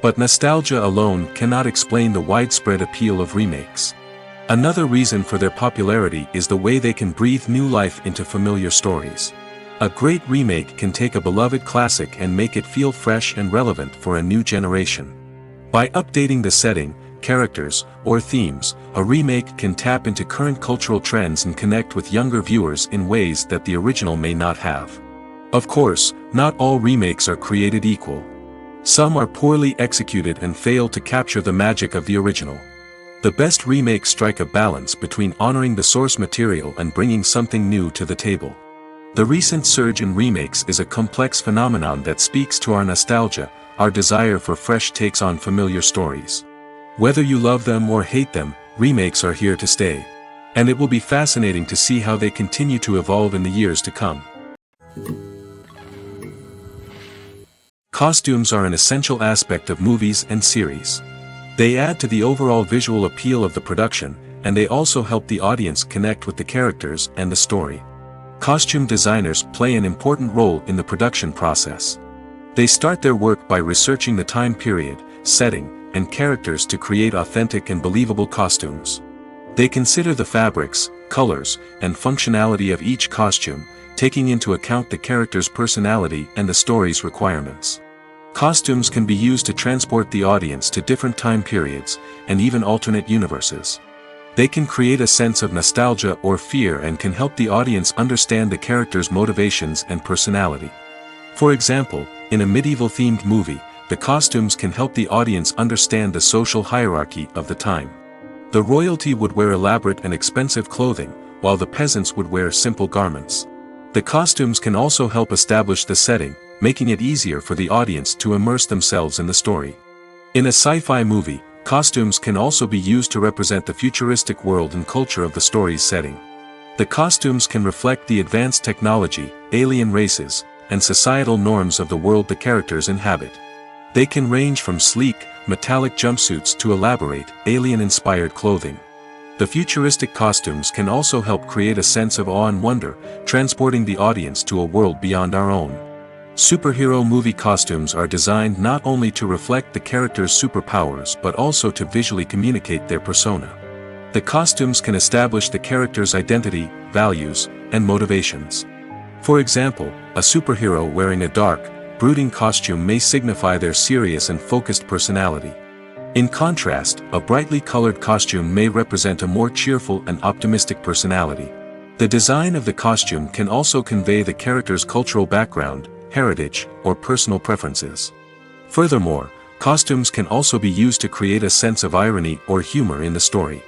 But nostalgia alone cannot explain the widespread appeal of remakes. Another reason for their popularity is the way they can breathe new life into familiar stories. A great remake can take a beloved classic and make it feel fresh and relevant for a new generation. By updating the setting, characters, or themes, a remake can tap into current cultural trends and connect with younger viewers in ways that the original may not have. Of course, not all remakes are created equal. Some are poorly executed and fail to capture the magic of the original. The best remakes strike a balance between honoring the source material and bringing something new to the table. The recent surge in remakes is a complex phenomenon that speaks to our nostalgia, our desire for fresh takes on familiar stories. Whether you love them or hate them, remakes are here to stay. And it will be fascinating to see how they continue to evolve in the years to come. Costumes are an essential aspect of movies and series. They add to the overall visual appeal of the production, and they also help the audience connect with the characters and the story. Costume designers play an important role in the production process. They start their work by researching the time period, setting, and characters to create authentic and believable costumes. They consider the fabrics, colors, and functionality of each costume, taking into account the character's personality and the story's requirements. Costumes can be used to transport the audience to different time periods, and even alternate universes. They can create a sense of nostalgia or fear and can help the audience understand the character's motivations and personality. For example, in a medieval-themed movie, the costumes can help the audience understand the social hierarchy of the time. The royalty would wear elaborate and expensive clothing, while the peasants would wear simple garments. The costumes can also help establish the setting, making it easier for the audience to immerse themselves in the story. In a sci-fi movie, costumes can also be used to represent the futuristic world and culture of the story's setting. The costumes can reflect the advanced technology, alien races, and societal norms of the world the characters inhabit. They can range from sleek, metallic jumpsuits to elaborate, alien-inspired clothing. The futuristic costumes can also help create a sense of awe and wonder, transporting the audience to a world beyond our own. Superhero movie costumes are designed not only to reflect the character's superpowers but also to visually communicate their persona. The costumes can establish the character's identity, values, and motivations. For example, a superhero wearing a dark, brooding costume may signify their serious and focused personality. In contrast, a brightly colored costume may represent a more cheerful and optimistic personality. The design of the costume can also convey the character's cultural background, heritage, or personal preferences. Furthermore, costumes can also be used to create a sense of irony or humor in the story.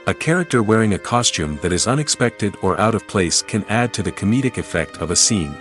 A character wearing a costume that is unexpected or out of place can add to the comedic effect of a scene.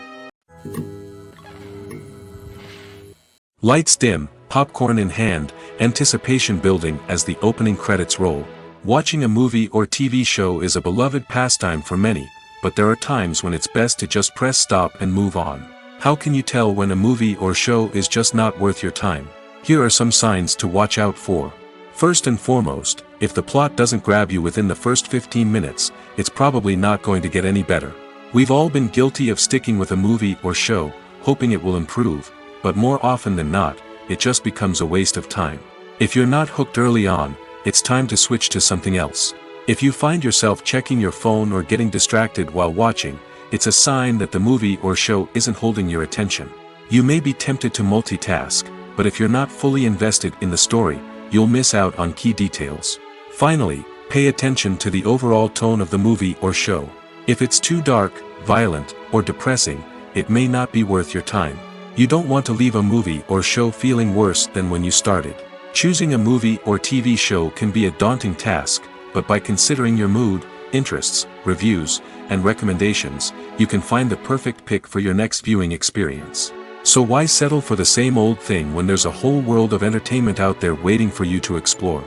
Lights dim, popcorn in hand, anticipation building as the opening credits roll. Watching a movie or TV show is a beloved pastime for many, but there are times when it's best to just press stop and move on. How can you tell when a movie or show is just not worth your time? Here are some signs to watch out for. First and foremost, if the plot doesn't grab you within the first 15 minutes, it's probably not going to get any better. We've all been guilty of sticking with a movie or show, hoping it will improve, but more often than not, it just becomes a waste of time. If you're not hooked early on, it's time to switch to something else. If you find yourself checking your phone or getting distracted while watching, it's a sign that the movie or show isn't holding your attention. You may be tempted to multitask, but if you're not fully invested in the story, you'll miss out on key details. Finally, pay attention to the overall tone of the movie or show. If it's too dark, violent, or depressing, it may not be worth your time. You don't want to leave a movie or show feeling worse than when you started. Choosing a movie or TV show can be a daunting task, but by considering your mood, interests, reviews, and recommendations, you can find the perfect pick for your next viewing experience. So why settle for the same old thing when there's a whole world of entertainment out there waiting for you to explore?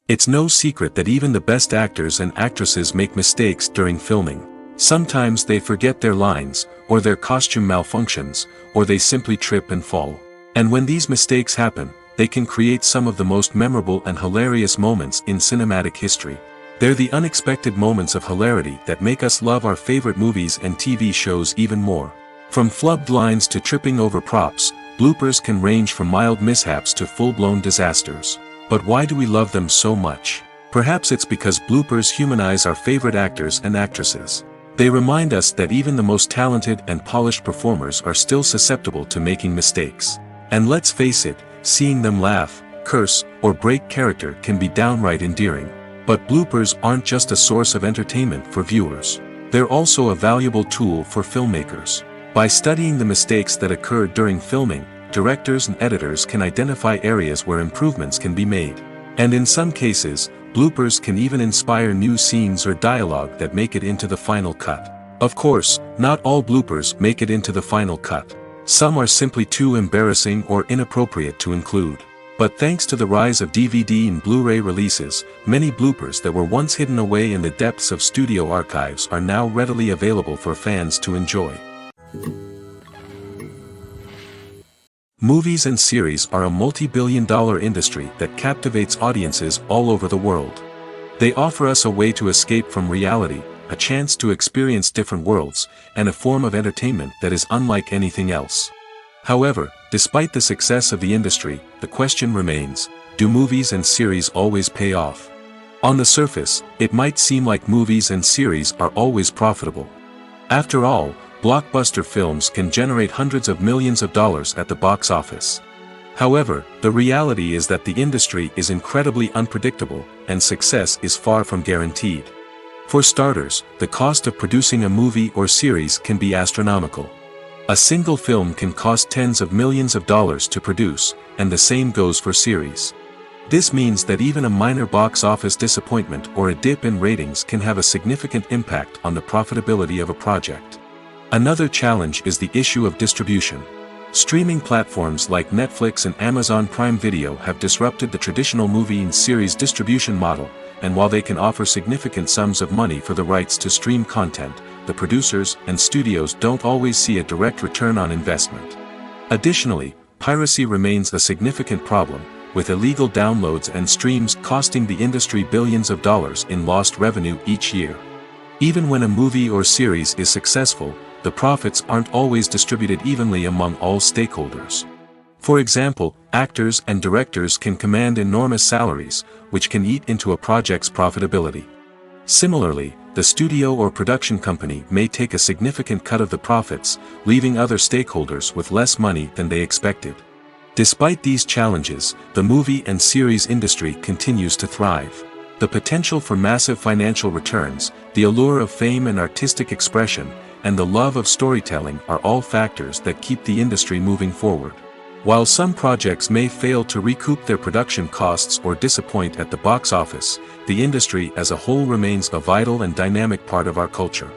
It's no secret that even the best actors and actresses make mistakes during filming. Sometimes they forget their lines, or their costume malfunctions, or they simply trip and fall. And when these mistakes happen, they can create some of the most memorable and hilarious moments in cinematic history. They're the unexpected moments of hilarity that make us love our favorite movies and TV shows even more. From flubbed lines to tripping over props, bloopers can range from mild mishaps to full-blown disasters. But why do we love them so much? Perhaps it's because bloopers humanize our favorite actors and actresses. They remind us that even the most talented and polished performers are still susceptible to making mistakes. And let's face it, seeing them laugh, curse, or break character can be downright endearing. But bloopers aren't just a source of entertainment for viewers. They're also a valuable tool for filmmakers. By studying the mistakes that occurred during filming, directors and editors can identify areas where improvements can be made. And in some cases, bloopers can even inspire new scenes or dialogue that make it into the final cut. Of course, not all bloopers make it into the final cut. Some are simply too embarrassing or inappropriate to include. But thanks to the rise of DVD and Blu-ray releases, many bloopers that were once hidden away in the depths of studio archives are now readily available for fans to enjoy. Movies and series are a multi-billion-dollar industry that captivates audiences all over the world. They offer us a way to escape from reality, a chance to experience different worlds, and a form of entertainment that is unlike anything else. However, despite the success of the industry, the question remains, do movies and series always pay off? On the surface, it might seem like movies and series are always profitable. After all, blockbuster films can generate hundreds of millions of dollars at the box office. However, the reality is that the industry is incredibly unpredictable, and success is far from guaranteed. For starters, the cost of producing a movie or series can be astronomical. A single film can cost tens of millions of dollars to produce, and the same goes for series. This means that even a minor box office disappointment or a dip in ratings can have a significant impact on the profitability of a project. Another challenge is the issue of distribution. Streaming platforms like Netflix and Amazon Prime Video have disrupted the traditional movie and series distribution model, and while they can offer significant sums of money for the rights to stream content, the producers and studios don't always see a direct return on investment. Additionally, piracy remains a significant problem, with illegal downloads and streams costing the industry billions of dollars in lost revenue each year. Even when a movie or series is successful, the profits aren't always distributed evenly among all stakeholders. For example, actors and directors can command enormous salaries, which can eat into a project's profitability. Similarly, the studio or production company may take a significant cut of the profits, leaving other stakeholders with less money than they expected. Despite these challenges, the movie and series industry continues to thrive. The potential for massive financial returns, the allure of fame and artistic expression, and the love of storytelling are all factors that keep the industry moving forward. While some projects may fail to recoup their production costs or disappoint at the box office, the industry as a whole remains a vital and dynamic part of our culture.